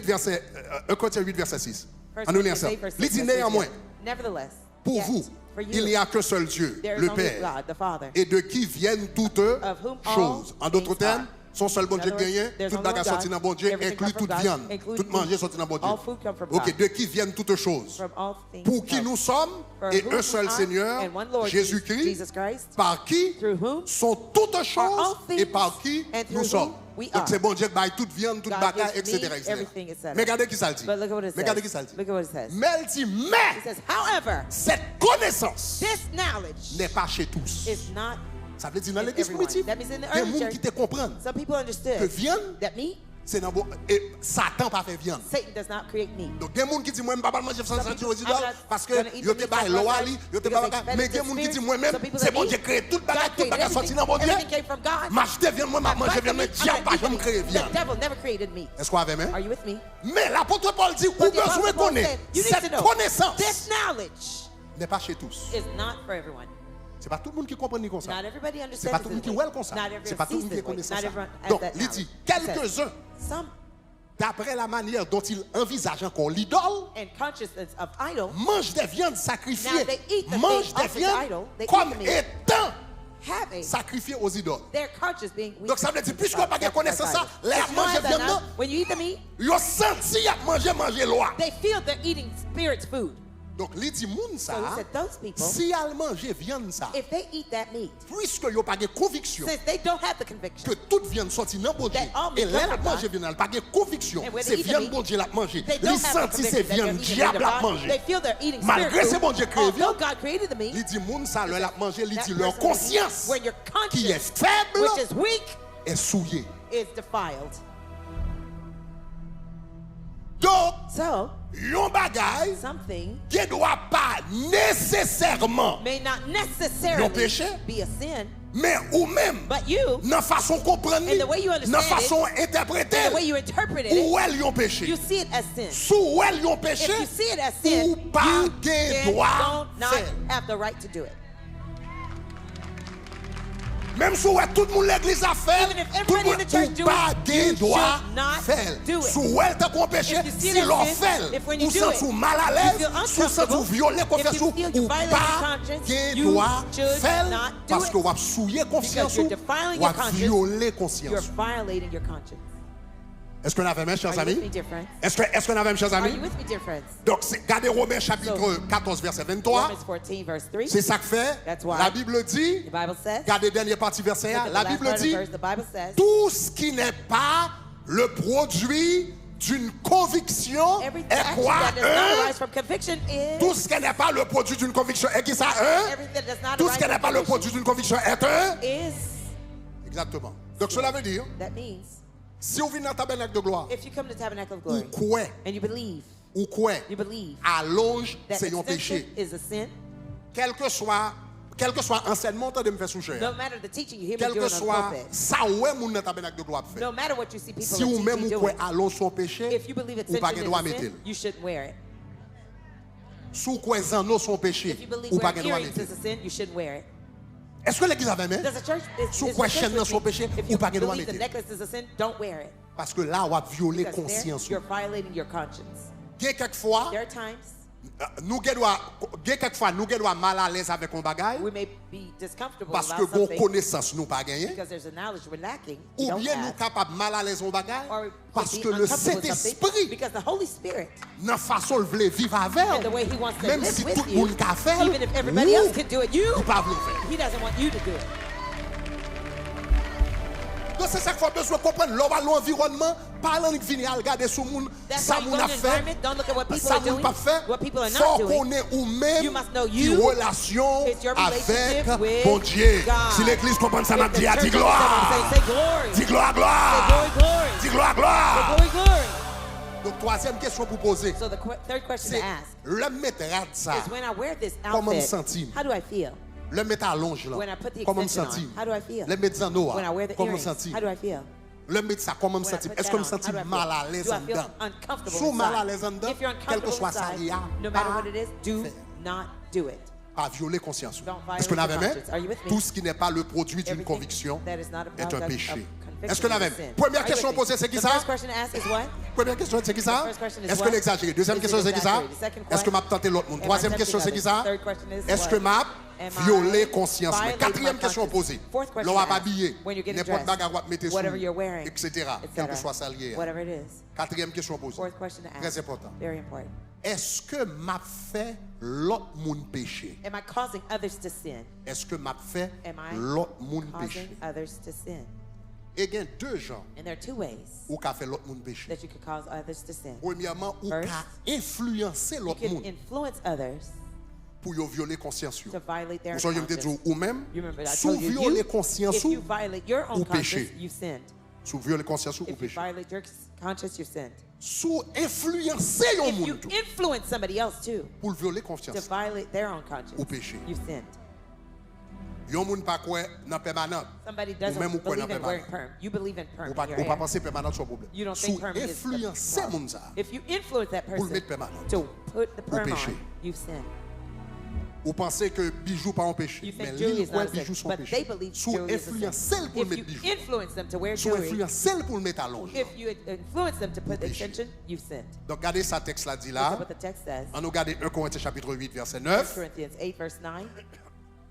8, verset 1 Corinthiens 8, verset 6. First On nous lit Corinthians ensemble. 8, verse Il 6, dit let's read néanmoins, it. Nevertheless, Pour Yet, vous, for you, il n'y a qu'un seul Dieu, there is le only Père, God, the Father, et de qui viennent toutes of whom all choses. En d'autres things termes, are. son seul bon In Dieu other words, gagné, there's toute only bagarre one sorti God, dans bon Dieu, everything inclut comes from toute God, viande, including tout manger meat. sorti dans bon Dieu. All food come from Ok, God. de qui viennent toutes choses. From all things Pour qui come. nous sommes, For et whom un we seul are, Seigneur, and one Lord, Jésus-Christ, Jesus Christ, par qui through whom sont toutes all choses things, et par qui and through nous sommes. whom we Donc are. c'est bon Dieu qui baille toute viande, toute God bagarre, gives etc. meat, etc. everything, etc. Mais regardez qui ça le dit. But look at what it Mais regardez qui says. ça le dit. Look at what it says. Mais elle dit, It mais says, however, cette connaissance this knowledge n'est pas chez tous. is not. Ça veut dire dans in l'église everyone. primitive, That means in the il y a des early gens church, qui te comprennent Some people que understood viande, that meat, c'est dans et Satan pas fait viande. Satan does not create meat. Donc, il y a des gens qui disent, moi, je ne vais pas manger sans Some sentir people, aux I'm not parce que gonna eat yo the te meat bail sacrifice loali, yo te because bail they mais il y a des fed gens qui it disent to moi-même, some people c'est that bon eat. Dieu créé toute God bagarre created sorti everything. dans bon Dieu. Everything came from God. M'acheter viande, moi, manger viande, mais I'm diable pas gonna jamais eat créé meat. The viande. devil never created meat. Est-ce qu'on avait même? Are you with me? Mais l'apôtre Paul dit, ou But the besoin Apostle Paul connaître said, you need to cette know, connaissance this knowledge n'est pas chez tous. is not for everyone. C'est pas tout le monde qui comprend ni comme ça. Not everybody C'est pas understands tout le monde this qui way. voit comme ça. Not C'est everyone pas tout le sees monde qui this way. connaît ça. Not everyone has Donc, that il dit, knowledge. It says, quelques-uns, some d'après la manière dont ils envisagent encore l'idole, in consciousness of idol mangent des viandes sacrifiées, Now they eat the mangent thing des offered to viandes idol. They eat comme the meat. étant have a sacrifiées aux idoles. their conscious being weak. Donc ça veut dire, puisque vous n'avez pas connaissance ça, les If you don't manger have that viande, now, when you eat the meat, ils ont senti à manger loi. they feel they're eating spirit's food. Donc, il dit, moun ça, So he said, those people, si ils mangent viande ça, if they eat that meat, puisque ils n'ont pas de conviction since they don't have the conviction que toute viande sortie dans bon Dieu, That all et meat là, come la from manger God. viande, elle n'a pas de conviction, And when c'est they eat the viande meat, bon Dieu la manger. they Ils don't have the sentent c'est conviction that they're viande eating diable the la meat of God. manger. They feel they're eating Malgré spirit c'est bon Dieu food. créé Although viande, God created the meat, il dit, moun ça, le la manger, il that dit, leur person will eat conscience, when your qui est conscience, faible, which is weak, est souillée. is defiled. Donc, So, yon bagay, something qui ne doit pas nécessairement, may not Yon necessarily péché. be a sin, mais ou même, but you, dans façon comprendre, In the way you understand dans façon the interpréter, way you interpreted ou it, elles yon péché. you see it as sin. Sous elles yon péché, If you see it as sin, ou pas you gen droit don't not faire. have the right to do it. Même si tout le monde l'église a fait, Even if tout le everybody in monde the church do ou pas it, gen you droit should not faire. do it. Sous elle t'a qu'on péché, If you see si it as l'on sin, fait, if when you ou do sens it, sous mal à you l'aise, feel sous sens uncomfortable, sous violé qu'on if fait you sous, feel you ou violate pas your conscience, gen you droit should faire, not do parce it. que vous souillé conscience you're ou defiling ou your conscience. violer You're conscience. violating your conscience. Est-ce qu'on avait mes chers Are you with me, amis? dear friends? Est-ce qu'on avait mes chers Are amis? you with me, dear friends? Donc, regardez Romains chapitre 14, verset 23. Romans 14, verse 3. C'est ça que fait. That's why. La Bible dit, The Bible says, regardez dernière partie verset look 1, at the la last Bible part of the dit, verse, the Bible says, tout ce qui n'est pas le produit d'une conviction every est action quoi? that does not arise from conviction Tout is, ce qui n'est pas le produit d'une conviction est qui ça? Un? everything that does not Tout ce arise qui n'est from pas le conviction produit d'une conviction est un? is, Exactement. Donc cela veut dire, that means, si vous venez dans le tabernacle de gloire, if you come to the tabernacle of ou glory, quoi, and you believe allonge, that c'est un extension péché. is a sin, Quel que soit enseignement de me faire soucher. no matter the teaching you hear me Quel doing que on soit pulpit, ça ouais mon dans tabernacle de gloire fait. no matter what you see people Si on ou TV même ou quoi doing, allonge son péché, if you believe ou pas extension droit is a mettre. sin, you shouldn't wear it. Sous quoi zano son péché, If you believe ou pas wearing droit earrings mettre. is a sin, you shouldn't wear it. Est-ce que l'église avait même? Does the church Sous is quoi the church chaîne dans with son me? péché, If ou you pas droit believe the mettre. necklace is a sin, don't wear it. Parce que là on va violer Because there, conscience. you're violating your conscience. Il y a quelquefois There are times nous doit mal à l'aise avec un bagage we may be discomfortable parce que about bon something connaissance nous pas gagné. because there's a knowledge we're lacking. we Ou don't bien nous have, capables mal à l'aise au bagage or we parce could que be le uncomfortable with something Saint-Esprit because the Holy Spirit, dans façon le voulait vivre avec and the way He wants to même live si with tout le you, monde a fait even if everybody else can do it, you, il pas le faire. He doesn't want you to do it. Donc c'est ça qu'il faut besoin comprendre l'environnement parlant de venir regarder sur monde That's ça why you moun go a in the fait environment, don't look at what people ça are moun doing, pas fait what people are faut not doing. qu'on ait ou même You must know une you, relation it's your avec relationship with bon Dieu. God. Si l'église comprend ça, If m'a the dit church dis understands gloire. it, say glory. Dis gloire, Say gloire. glory, glory. Dis gloire, gloire. Say glory, glory. Donc troisième question pour poser, So the third question c'est to ask le mettre à ça, is when I wear this comment me outfit, sentir? how do I feel? le mettre à longe là, When I put the comment me extension sentir? on, how do I feel? Le mettre en haut, When I wear the comment me earrings, sentir? how do I feel? Le mettre ça, comment me When I sentir? put Est-ce that que me on, how sentir do I feel? mal à l'aise Do I en feel dedans? uncomfortable Sous mal à inside? l'aise en dedans, If you're quel que uncomfortable soit ça, inside, il y a no matter pas what it is, do fait. not do it. Pas violer conscience. Don't violate Est-ce qu'on your avait même? conscience. Are you with me? Tout ce qui n'est pas le produit d'une Everything conviction that is not a est un product péché. of Est-ce que conviction la is a même? sin. Première Are you question with me? posée, c'est qui The ça? first question asked is what? Première question, c'est qui ça? The first question is Est-ce que what? l'exagéré? Deuxième Is question, it c'est qui ça? exaggerated? Second Est-ce que what? m'a tenté l'autre monde? Am I Troisième tempting question, c'est qui ça? others? Third question is Est-ce what? que m'a Am violé I conscience? violated Quatrième my question conscience? posée. Fourth question L'on va asked, habillé. when you're getting N'importe dressed, bagarre mettre sous, whatever you're wearing, etc. Quel que soit ça lié. whatever it is. Quatrième question posée. Fourth question to ask. Très important. Very important. Est-ce que m'a fait l'autre monde péché? Am I causing others to sin? Est-ce que m'a fait Am I l'autre monde péché? causing others to sin? Et il y a deux gens And there are two ways où qu'a fait l'autre monde péché. that you could cause others to sin. Premièrement, où First, qu'a influencé You l'autre can monde influence others pour y violer conscience. to violate their Vous savez, je me conscience. dis ou même, You remember that I sous told you, violer conscience if you violate your ou own conscience, péché. you sinned. Sous violer conscience ou If you péché. violate your conscience, you sinned. Sous influencer un If you monde influence somebody else too pour violer to conscience. violate their own conscience, Ou péché. you sinned. Yon moun pa kwe nan permanent. Somebody Ou même ou doesn't kwe believe nan in wearing permanent. perm. You believe in perm Ou pa in your hair. pense permanent son problème. You don't Sous think perm is the influencer problem. moun sa. If you influence that Pour le person mettre permanent. to put the perm péché. on, you sin. Ou pensez que bijou pas un péché. You Mais think jewelry li is not ouais a sin, bijou son but they péché. believe Sous jewelry is a influencer sin. pour If mettre you bijou. influence them to wear Sous jewelry, influencer pour le mettre à l'onge. if you influence them to put the péché. extension, you sinned. Donc regardez ça texte là dit Look là. at what the text says. On nous regarde 1 Corinthiens chapitre 8 verset 1 9. Corinthians 8 verse 9.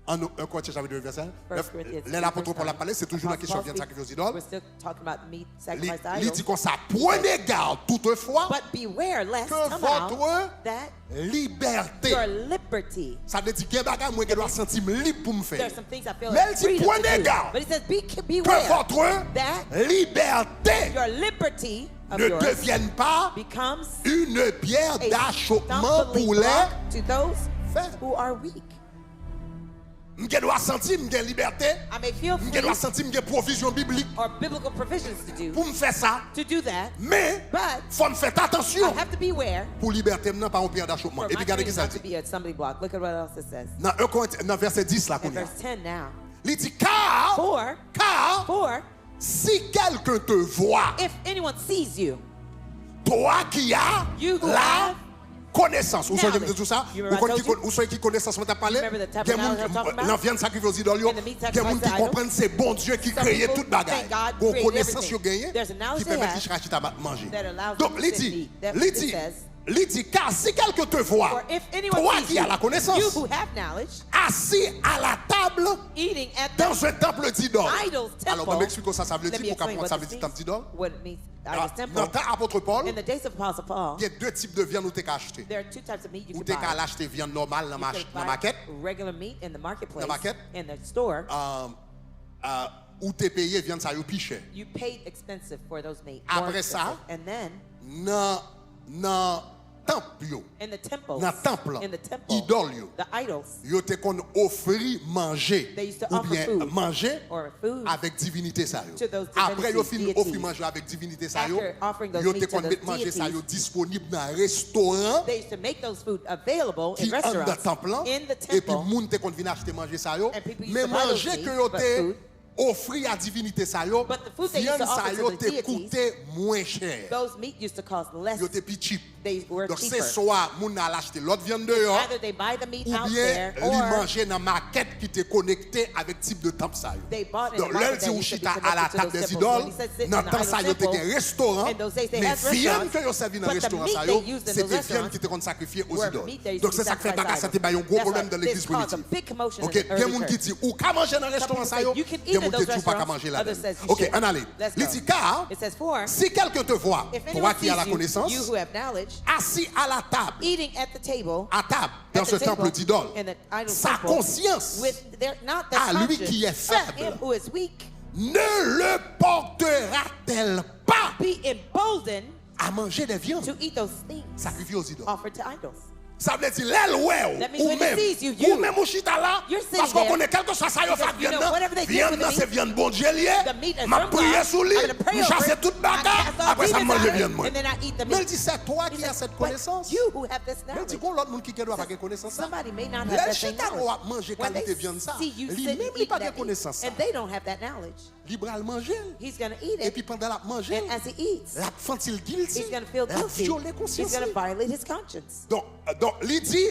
En 1 Corinthiens chapitre 8 verset 9. 1 Corinthians 8 L'apôtre verse Paul a 9. parlé, c'est toujours la question Apostle de Paul sacrifier aux speaks- idoles. We're still talking about meat Il sacrificed to dit idols. comme ça, prenez garde toutefois But beware lest que somehow votre that liberté. your liberty. Ça veut dire qu'il y a des bagages moi qui dois sentir libre pour me There's faire. some things I feel Mais like elle dit, freedom to prenez do. garde But he says, Que beware votre that liberté your liberty of ne yours devienne pas becomes une pierre a d'achoppement stumbling pour les block to those faire. who are weak. Je dois sentir que j'ai liberté. I may feel Je free dois sentir que j'ai provision biblique or biblical provisions to do pour me faire ça. that, Mais but faut me faire attention I have to beware pour liberté maintenant pas une pierre d'achoppement. for Et my puis regardez ce freedom que ça not to dit. be a stumbling block. Look at what else it says. Dans 1 Corinthiens, dans verset 10 là qu'on In y a. verse 10 now. Il dit car For si quelqu'un te voit, if anyone sees you, toi qui as You who la have connaissance. Vous savez knowledge. tout ça? You remember I told you? Vous savez qui connaissance on t'a parlé? Remember the type Il y a of knowledge I'm talking about? dans viande sacrifiée aux idoles, In the meat il y a des gens sacrificed qui to idols. comprennent c'est bon Dieu qui Some crée people toute bagaille. think God Bon created connaissance everything. yo gagné There's a knowledge qui they permet have qu'ils rachètent à manger. that allows Donc them il to sit and dit, eat. That il it dit, says, il dit car si quelqu'un te voit, for if anyone toi sees qui as la you connaissance, who have knowledge, assis à la table eating at dans the un temple d'idole. idol's Alors, temple. on m'explique ça veut Let dire me pour explain comprendre what ça veut this dire means. temple d'idole. What it means. Dans Idol's le temple. temps apôtre Paul, In the days of Apostle Paul, il y a deux types de viande où tu as acheté. there are two types of meat you Ou can tu as buy. acheté viande normale dans You la can buy market, regular meat in the marketplace, Dans la market? in the store. ou tu payé viande ça yo plus cher. You paid expensive for those meat. Après more ça, expensive. And then Dans temple yo, in the temples, dans temple, in the temple, idole yo, the idols, yo te kon offri manger They used to ou offer bien food manger or food avec divinité ça yo. to those Après yo divinities, fin deities. offri manger avec divinité ça yo, After offering those yo meat te to kon those mettre manger ça yo deities, disponible dans restaurant they used to make those food available in qui en dans restaurants, temple là, in the et puis temple. moun te kon vinn acheter manger ça yo, And people used mais to buy those manger meat, que yo but te food. offri à divinité ça yo, But the food they used to viande ça offer to yo the te deities, coûté moins cher. Those meat used to cost less. Yo te plus cheap. They were Donc cheaper. c'est soit moun a acheté l'autre viande dehors Either they buy the meat ou out bien there, li or manger dans maquette qui te connecté avec type de temple ça yo. they bought in Donc a là market dit that ou used to be chita à la connected to table those des temples. When idoles, he said sit in dans the temps ça idol yo te temple, gen restaurant, in those days they mais had viande restaurants, que yo servi dans but the restaurant meat ça they yo, used in c'est those des viandes restaurants qui te kon sacrifier aux were idoles. meat that used Donc to c'est be ça qui fait sacrificed bagarre ça to te ba yon gros That's problème why dans l'église this caused a primitive. big commotion OK, in the gen early moun qui church. dit ou ka manger dans restaurant ça yo, You can eat gen in moun qui those dit ou pas ka restaurants. manger là. Others says you OK, should. on allez. Let's Il go. dit car It says for si quelqu'un te voit, if toi anyone qui as la sees you, connaissance, you who have knowledge, assis à la table, eating at the table, à table, dans at ce the temple table, d'idole, in the idol sa temple, conscience with their, not the à lui conscience qui est of faible him who is weak, ne le portera-t-elle pas be emboldened à manger des viandes to eat those things sacrifiées aux idoles? offered to idols. Ça veut dire l'aile ouais That means ou when he même sees you, you- ou même au chita là you're sitting parce qu'on there, connaît quelque chose ça yo because fait you know viande whatever they do viande with the là c'est meat, viande bon Dieu lié the meat is m'a from prié God. sous lui I'm gonna pray m'a over chassé it. toute I bagarre cast all après ça demons mange out of it, viande moi and then I eat the mais il meat. dit c'est toi He qui as said, cette but connaissance you who have this mais il knowledge. dit qu'on l'autre monde qui doit pas connaissance ça Somebody may not have le that same chita knowledge. ou manger When they qualité viande ça see you lui sit même and il eat pas that connaissance ça meat, and they don't have that knowledge, libéral manger he's going to eat et it, puis pendant la manger and as he eats, la font-il guilty he's going to feel la guilty. violer He's conscience going to violate his conscience. donc il dit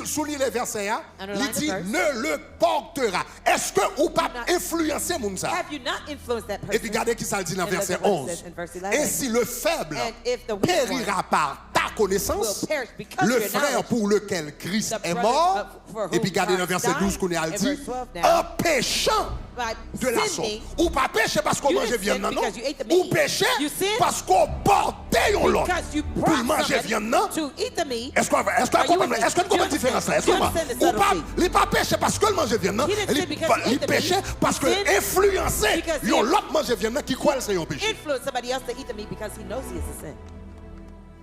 Souligne les versets, hein? Underline Il dit the verse. ne le portera. Est-ce que ou pas not- influencer moun ça? Have you not influenced that Et person? puis regardez qui ça le dit dans And look verset at what it 11. says in verse 11. Ainsi le faible And if the weak périra par ta connaissance, will perish because le of your frère knowledge. pour lequel Christ The est brother mort. for whom Et puis regardez dans Christ verset 12 died. qu'on est à In dit, verse 12 now. en péchant By de la sorte. sinning, Ou pas pécher parce qu'on you mange didn't viande, sin non? because you ate the Ou meat. pécher You sin parce qu'on portait yon l'autre. because you Pour brought manger somebody viande, non? to eat the meat. Est-ce qu'on Are you with me? comprend la différence là? Est-ce You qu'on understand the ou pas, subtlety? il pas péché parce que le manger viande, non? He didn't sin because he Il ate the péchait meat. parce que He sinned influencé because he yon l'autre manger viande non, qui croit que c'est un péché. Influence somebody else to eat the meat because he knows he is a sin.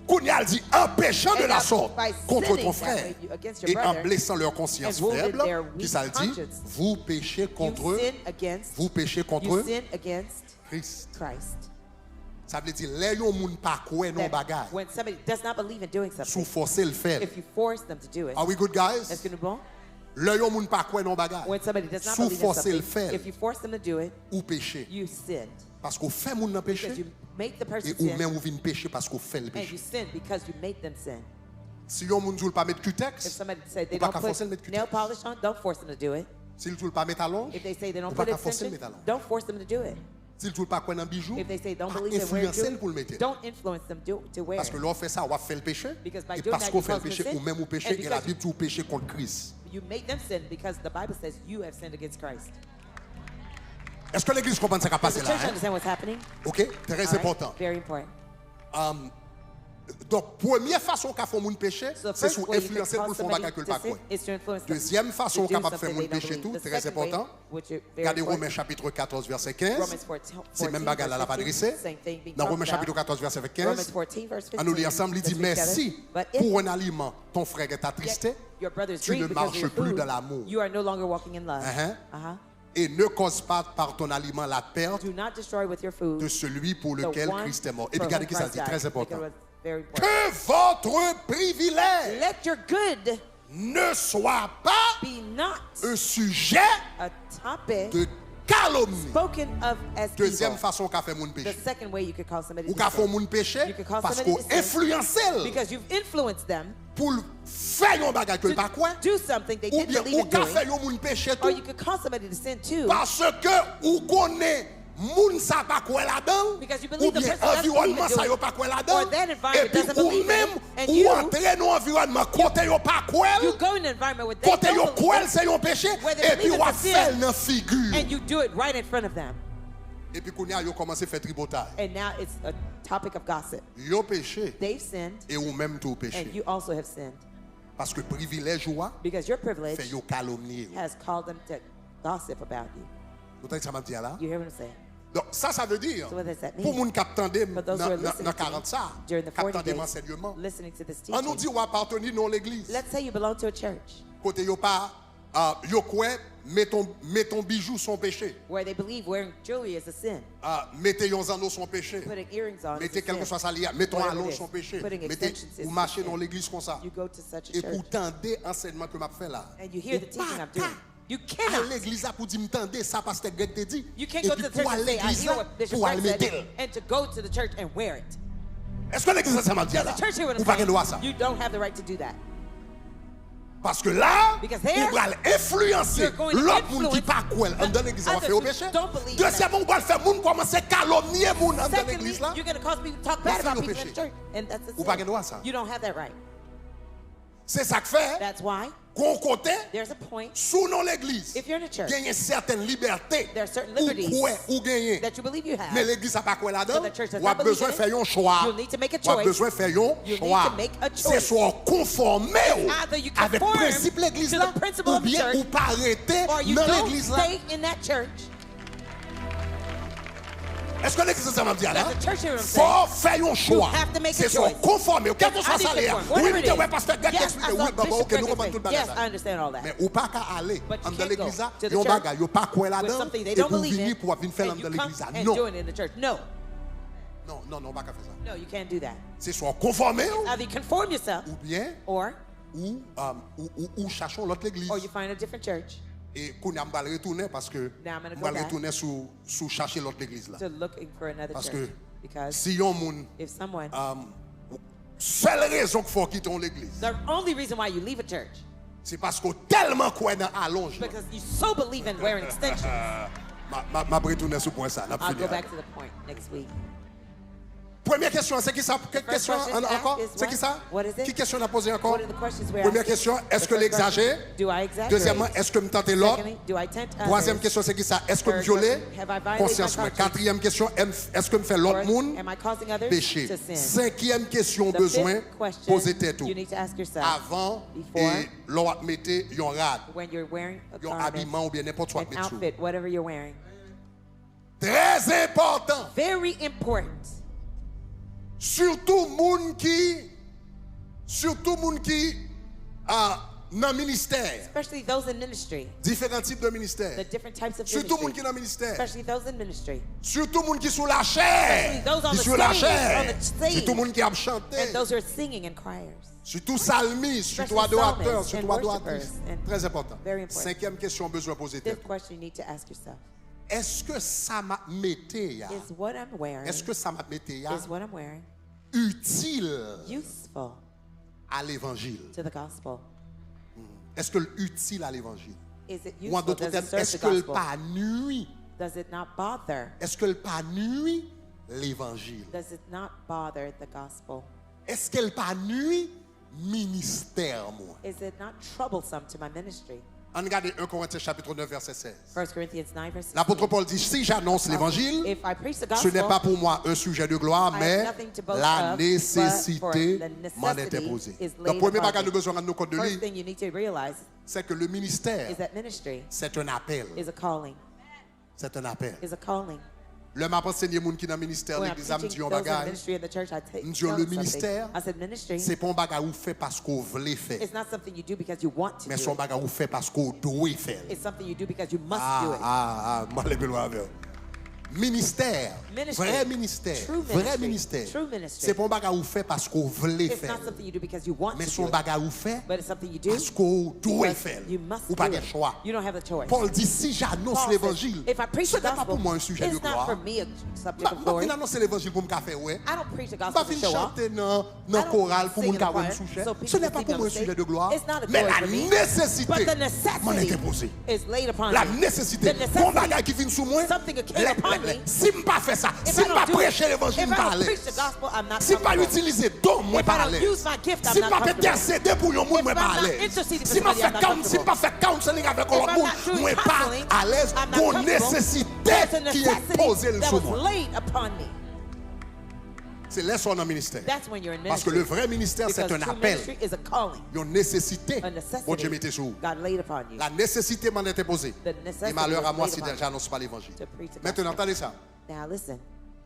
Kounyal dit en péchant de And la now, sorte by contre sinning ton that frère way, against your et en brother, blessant leur conscience and wounded faible, their qui weak ça le dit, conscience. vous péchez contre You sin against. vous péchez contre You sin against Christ. Christ. Ça veut dire les yon moun pas koué non That bagay, when somebody does not believe in doing sous something, forcer le faire. if you force them to do it, Are we good guys? est-ce que nous bon? Le yon moun pas koué non bagay, When somebody does not sous believe in forcer le something, faire if you force them to do it, ou péché. you sinned. Parce qu'on fait moun nan péché Because you make the person et ou sin, même ou vin péché parce qu'on fait le and péché. you sin because you make them sin. Si yon moun djoul pas mettre If cutex, somebody say they Ou pas don't qu'à forcer le put mettre nail cutex. polish on, don't force them to do it. si l'joul pas mettre allonge, If they say they ou don't pas put qu'à forcer le extensions, mettre allonge. don't force them to do it. Si l'joul pas koué nan bijou, If they say don't pas believe in wearing influencer pour le mettre. jewelry, don't influence them to wear Parce que it. l'on fait ça, on va faire le péché. Because by Et doing parce that, qu'on you fait le cause them péché, sin. ou même au péché, And et la because Bible dit au péché contre Christ. You make them sin because the Bible says you have sinned against Christ. Est-ce que l'église comprend ce qui a Does passé the là? church Hein? understand what's happening? Ok? Très All right? important. Very important. Donc, première façon qu'a fait moun péché, So the c'est first sous way you can influencer pour cause le fond somebody bagage que le to pas sin quoi. is to influence them Deuxième façon to do capable de faire something moun they don't péché tout, believe. The très second way, important. which is very Regardez important, Romains chapitre 14, verset 15. Romans 14, C'est même 14, bagarre là, la pas verse adressé. 15, same thing being Dans talked Romains chapitre about. 14, verset Romans 15. 14, verse 15. On nous lit ensemble, il dit, Let's mais read together. si But if pour un aliment, ton frère est attristé, yet your brother is tu ne grieved because of marches your plus food, dans l'amour. you are no longer walking in love. Uh-huh. Et ne cause pas par ton aliment la perte Do not destroy with your food de celui pour the lequel one Christ est mort. Et for puis regardez whom qui ça Christ dit, died. très important. Because it was very important. Que votre privilège Let your good ne soit pas be not un sujet a topic de calomnie. spoken of as Deuxième evil. façon qu'a fait moun The péché. second way you could call somebody Ou to qu'a fait sin. moun péché You could call parce somebody qu'on to sin influencé because you've influenced them pour faire un bagage que to le pas quoi. do something they Ou didn't bien believe ou in qu'a fait doing. un moun péché Or tout you could call somebody to sin too parce que ou connaît moun sa pas quoi là-dedans because you ou believe the bien person doesn't believe environnement in ça doing yo it. pas quoi là-dedans Or that et environment puis doesn't ou believe in même it. And ou you entrer dans environnement côté yo pas quoi you go in an environment where they côté yo don't believe quoi it, c'est un péché where they et puis believe ou it's a faire sin. dans figure and you do it right in front of them. et puis qu'on y a yo commencé faire tripotage And now it's a topic of gossip. yo péché They've sinned et ou même tout and péché you also have sinned parce que privilège ou because your privilege fait yo calomnier. has called them to gossip about you. Vous entendez ça m'a dit là? You hear what I'm saying? Donc ça veut dire So what does that mean? pour moun k'ap tande For those who are dans listening to 40 me ça, during the k'ap 40 tande days, enseignement. listening to this On nous dit teaching, ou appartenir non l'église. let's say you belong to a church Côté yo pas yo quoi mettons bijou son péché. where they believe wearing jewelry is a sin. Mettez yon anneau son péché. Putting earrings on is Mettez a quelque sin. chose à lier, mettons Whatever it allonge is. son péché. Putting Mettez extensions is ou a marchez sin. dans l'église comme ça. You go to such a Et church pour tendre enseignement que m'a fait là. and you hear the teaching I'm doing. You À cannot. l'église là pour dire m'tendez ça pasteur Greg te dit. You can't Et go puis to the church pour and aller say, I l'église hear là what Bishop pour Greg aller said, mettre. and to go to the church and wear it. Est-ce que l'église ça m'a dit Does là? the church hear what Ou I'm pas qu'elle doit ça? saying? You don't have the right to do that. Parce que là, Because there, on va influencer you're going to l'autre monde qui influence pas quoi dans l'église on va others faire au who péché. don't believe Deuxièmement, on va faire monde commencer à calomnier monde dans Secondly, l'église là. you're going to cause people to talk Pour bad faire about le people in péché. the church. And that's a Ou pas sin. qu'elle doit ça? You don't have that right. C'est ça que fait That's why qu'on côté there's a point sous non l'église. if you're in a church Gagner certaines libertés. there are certain Ou liberties quoi ou gagner. that you believe you have. Mais l'église n'a pas quoi là-dedans. But the church does On a not believe besoin in de it. faire un choix. You'll need to make a On a choice. besoin de faire un You need choix. to make a C'est choice. soit conformer Either you avec le conform principe de l'église to là, the principle ou of the bien church, ou pas arrêter or you dans don't l'église là. stay in that church. Est-ce que l'église ça m'a dit là? Does the church hear what I'm saying? Faut faire un choix. have to make a C'est soit choice. conformer. Quel que soit I need ça to l'air. conform. Oui, Whatever it mais is. ouais, pasteur Greg Yes, t'explique. I Oui, thought bah, Bishop ok, Greg nous was comprenons tout le saying. bagage. Yes, I understand all that. Mais ou pas qu'à aller But you dans can't l'église go là, to the yon church bagage, yon pas quoi with là-dedans, something they et don't pour believe venir in, pour venir faire and dans you l'église come là. and Non, do it in the church. No, non, pas qu'à faire ça. no, you can't do that. C'est soit conformer Either you conform yourself, ou bien or ou cherchons l'autre église. you find a different church Et qu'on a mal retourner parce que Now I'm gonna go mal back. retourner sous chercher l'autre église là. to looking for another Parce church. que Because si yon moun if someone Seule raison qu'il faut quitter l'église, The only reason why you leave a church c'est parce qu'on tellement croit dans allongement. because you so believe in wearing extensions. Ma retourner sur point ça. I'll go back to the point next week. Première question, c'est qui ça? Quelle First question question encore? asked is C'est qui ça? what is it? Qui question a posé encore? What are the questions we're Première asking? question, est-ce The que first l'exagère? question, do I exaggerate? Deuxièmement, est-ce que me tente l'autre? Secondly, do I tempt others? Troisième question, c'est qui ça? Est-ce que me Third viole? question, have I violated Conscience. my conscience? Quatrième question, est-ce que me fait l'autre Fourth, monde am I causing others péché? to sin? Cinquième question, The besoin, fifth question poser tête you need to ask yourself avant before, et l'autre mettez yon rad, when you're wearing a yon garment, habillement ou bien n'importe quoi an mettre sous. outfit, whatever you're wearing. Très important. Very important. Surtout moun qui dans ministère. Especially those in ministry. Différents types de The ministères. different types of Surtout moun ministry. qui dans ministère. Especially those in ministry. Surtout moun qui sous la chair. Especially those on Qui the sous la stage, chair. on the stage. Surtout moun qui a chanté. And those who are singing and criers. Surtout salmistes, surtout Especially adorateurs, psalmists surtout and adoratrices. worshipers. And Très important. very important. Cinquième question, besoin de poser tête. Fifth question you need to ask yourself. Est-ce que ça m'a metté ya? Is what I'm wearing, Est-ce que ça m'a metté ya is what I'm wearing utile useful à l'évangile? to the gospel? Est-ce que utile à l'évangile? Is it Ou en useful? d'autres Does termes, it serve est-ce the que le gospel? pas nuit? Does it not bother? Est-ce que le pas nuit l'évangile? Does it not bother the gospel? Est-ce qu'elle pas nuit ministère moi? Is it not troublesome to my ministry? On regarde 1 Corinthiens chapitre 9 verset 16. 1 Corinthians 9 verse 16. L'apôtre Paul dit, si j'annonce l'évangile, If I preach the ce n'est gospel, pas pour moi un sujet de gloire, I have mais nothing to boast la of, nécessité but for the m'en est necessity imposée. is Le laid premier upon bagage me. de besoin de nous compte de First lui, thing you need to realize c'est que le ministère, is that ministry c'est un appel. is a calling. C'est un appel. Is a calling. Le m'a enseigné moun qui dans le ministère, When I'm l'église, a me dit teaching un those in bagage. ministry in the church, I tell M'dit, them le something. ministère, I said ministry c'est pas un bagage ou fait parce qu'on voulait faire, is not something you do because you want to mais do c'est un it. bagage ou fait parce qu'on doit faire. It's something you do because you must do it. Moi, les belois avec. Ministère, Ministry. vrai ministère, True vrai ministry. ministère. True ministry. C'est pas un bagage ou fait parce qu'on voulait It's faire, not something you do because you want mais to c'est do un it, bagage ou fait but it's something you do parce qu'on doit because faire. you must Ou pas do de it. choix. You don't have the choice. Paul dit, si j'annonce Paul says, l'évangile, if I preach ce the n'est pas gospel, pour moi un sujet de it's not gloire. for me a subject Je of glory. vais annoncer l'évangile pour me faire, ouais. I don't preach the Je gospel vais to show off. chanter dans I le don't choral pour sing mon in a choir, carreau souche. so people Ce n'est can pas see pour me moi un on stage. sujet de gloire, It's not a mais glory la for me, nécessité but the m'en est necessity imposée. is laid upon La me. nécessité. The Bon necessity, bagage qui vient sous moi. something that came upon me. Si je ne pas faire ça, If si I je ne pas don't do it, prêcher l'évangile, if je ne I pas à don't l'aise. preach the gospel, I'm not Si je ne pas comfortable. utiliser don, moi If pas I à don't l'aise. use my gift, I'm Si je ne not pas faire comfortable. intercéder pour un monde, If moi I'm pas à not l'aise. interceding for Si je somebody, I'm not ne pas faire counseling avec If l'autre I'm monde, not doing moi pas counseling, à l'aise. I'm not Pour comfortable. nécessité There's a qui est posée necessity that sur was moi. laid upon me. C'est là son ministère. That's when you're in Parce que ministry. le vrai ministère, c'est Because un true appel. ministry is a calling, Une nécessité. a necessity Bon Dieu mettez sur vous. God laid upon you. La nécessité m'en est imposée. The necessity Et malheur à was moi laid si upon me j'annonce pas l'évangile. to preach the Maintenant, gospel. entendez ça. Now listen,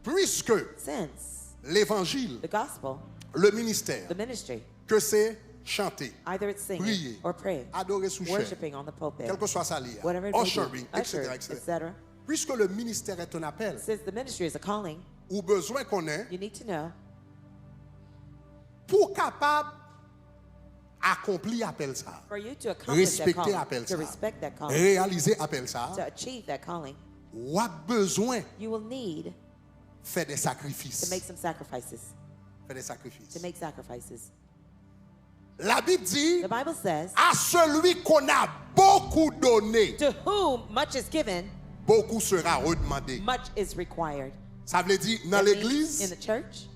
Puisque since l'évangile, the gospel, le ministère, the ministry, que c'est chanter, either it's singing prier, or praying, adorer sous chair, worshiping on the pulpit, quel que soit sa liée, whatever it may ushering, be, usher, etc. etc. Puisque le ministère est un appel, Since the ministry is a calling, ou besoin qu'on ait you need to know pour capable accomplir appel ça, for you to accomplish that respecter calling, appel to ça, respect that calling, réaliser appel ça, to achieve that calling, ou a besoin you will need faire des to sacrifices. make some sacrifices. Faire des sacrifices. To make sacrifices. La Bible dit The Bible says, à celui qu'on a beaucoup donné, to whom much is given, beaucoup sera redemandé. much is required. Ça veut dire dans That means in l'église the church,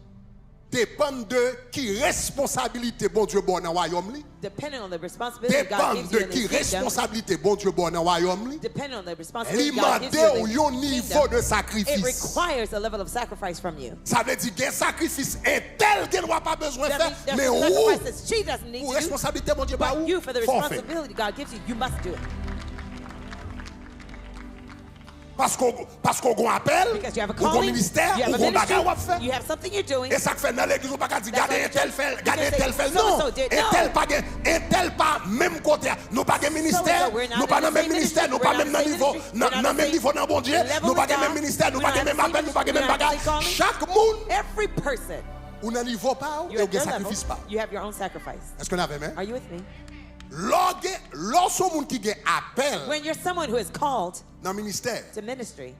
dépend de qui responsabilité bon Dieu bon dans le royaume li. depending on the responsibility God Dépend gives de you in qui His kingdom, responsabilité bon Dieu bon dans le royaume li. depending on the Il responsibility God gives you demande in un His niveau kingdom, de it sacrifice. requires a level of sacrifice from you. Ça veut dire qu'un sacrifice est tel qu'elle n'a pas besoin de That faire, means there's mais a où sacrifice that she doesn't need pour to do, responsabilité bon Dieu pas but où you, for the faut faire. responsibility God gives you, you must do it. Parce qu'on appelle, Because you have a ou qu'on calling, ministère, you have ou a qu'on ministry, bagage à faire. you have something you're doing. Et ça fait dans l'église, on pas dire, That's regardez why un tel the fait, church- regardez un because tel fait. so and Non, so did. un No. tel pas même côté. Nous pas de ministère, we're not nous pas in dans the le même same ministère, ministry, nous pas we're même not dans in the niveau, same ministry, we're dans not le même the niveau dans bon Dieu, level nous pas with de même God, ministère, nous we pas don't de même have appel, nous pas de we même don't have the bagage. same calling. Chaque monde, Every person, ou dans niveau pas, ou you're at il your level, sacrifice pas. you have your own sacrifice. Est-ce qu'on avait même? Are you with me? Lorsqu'on monde qui a appel When you're someone who is called dans le ministère, to ministry,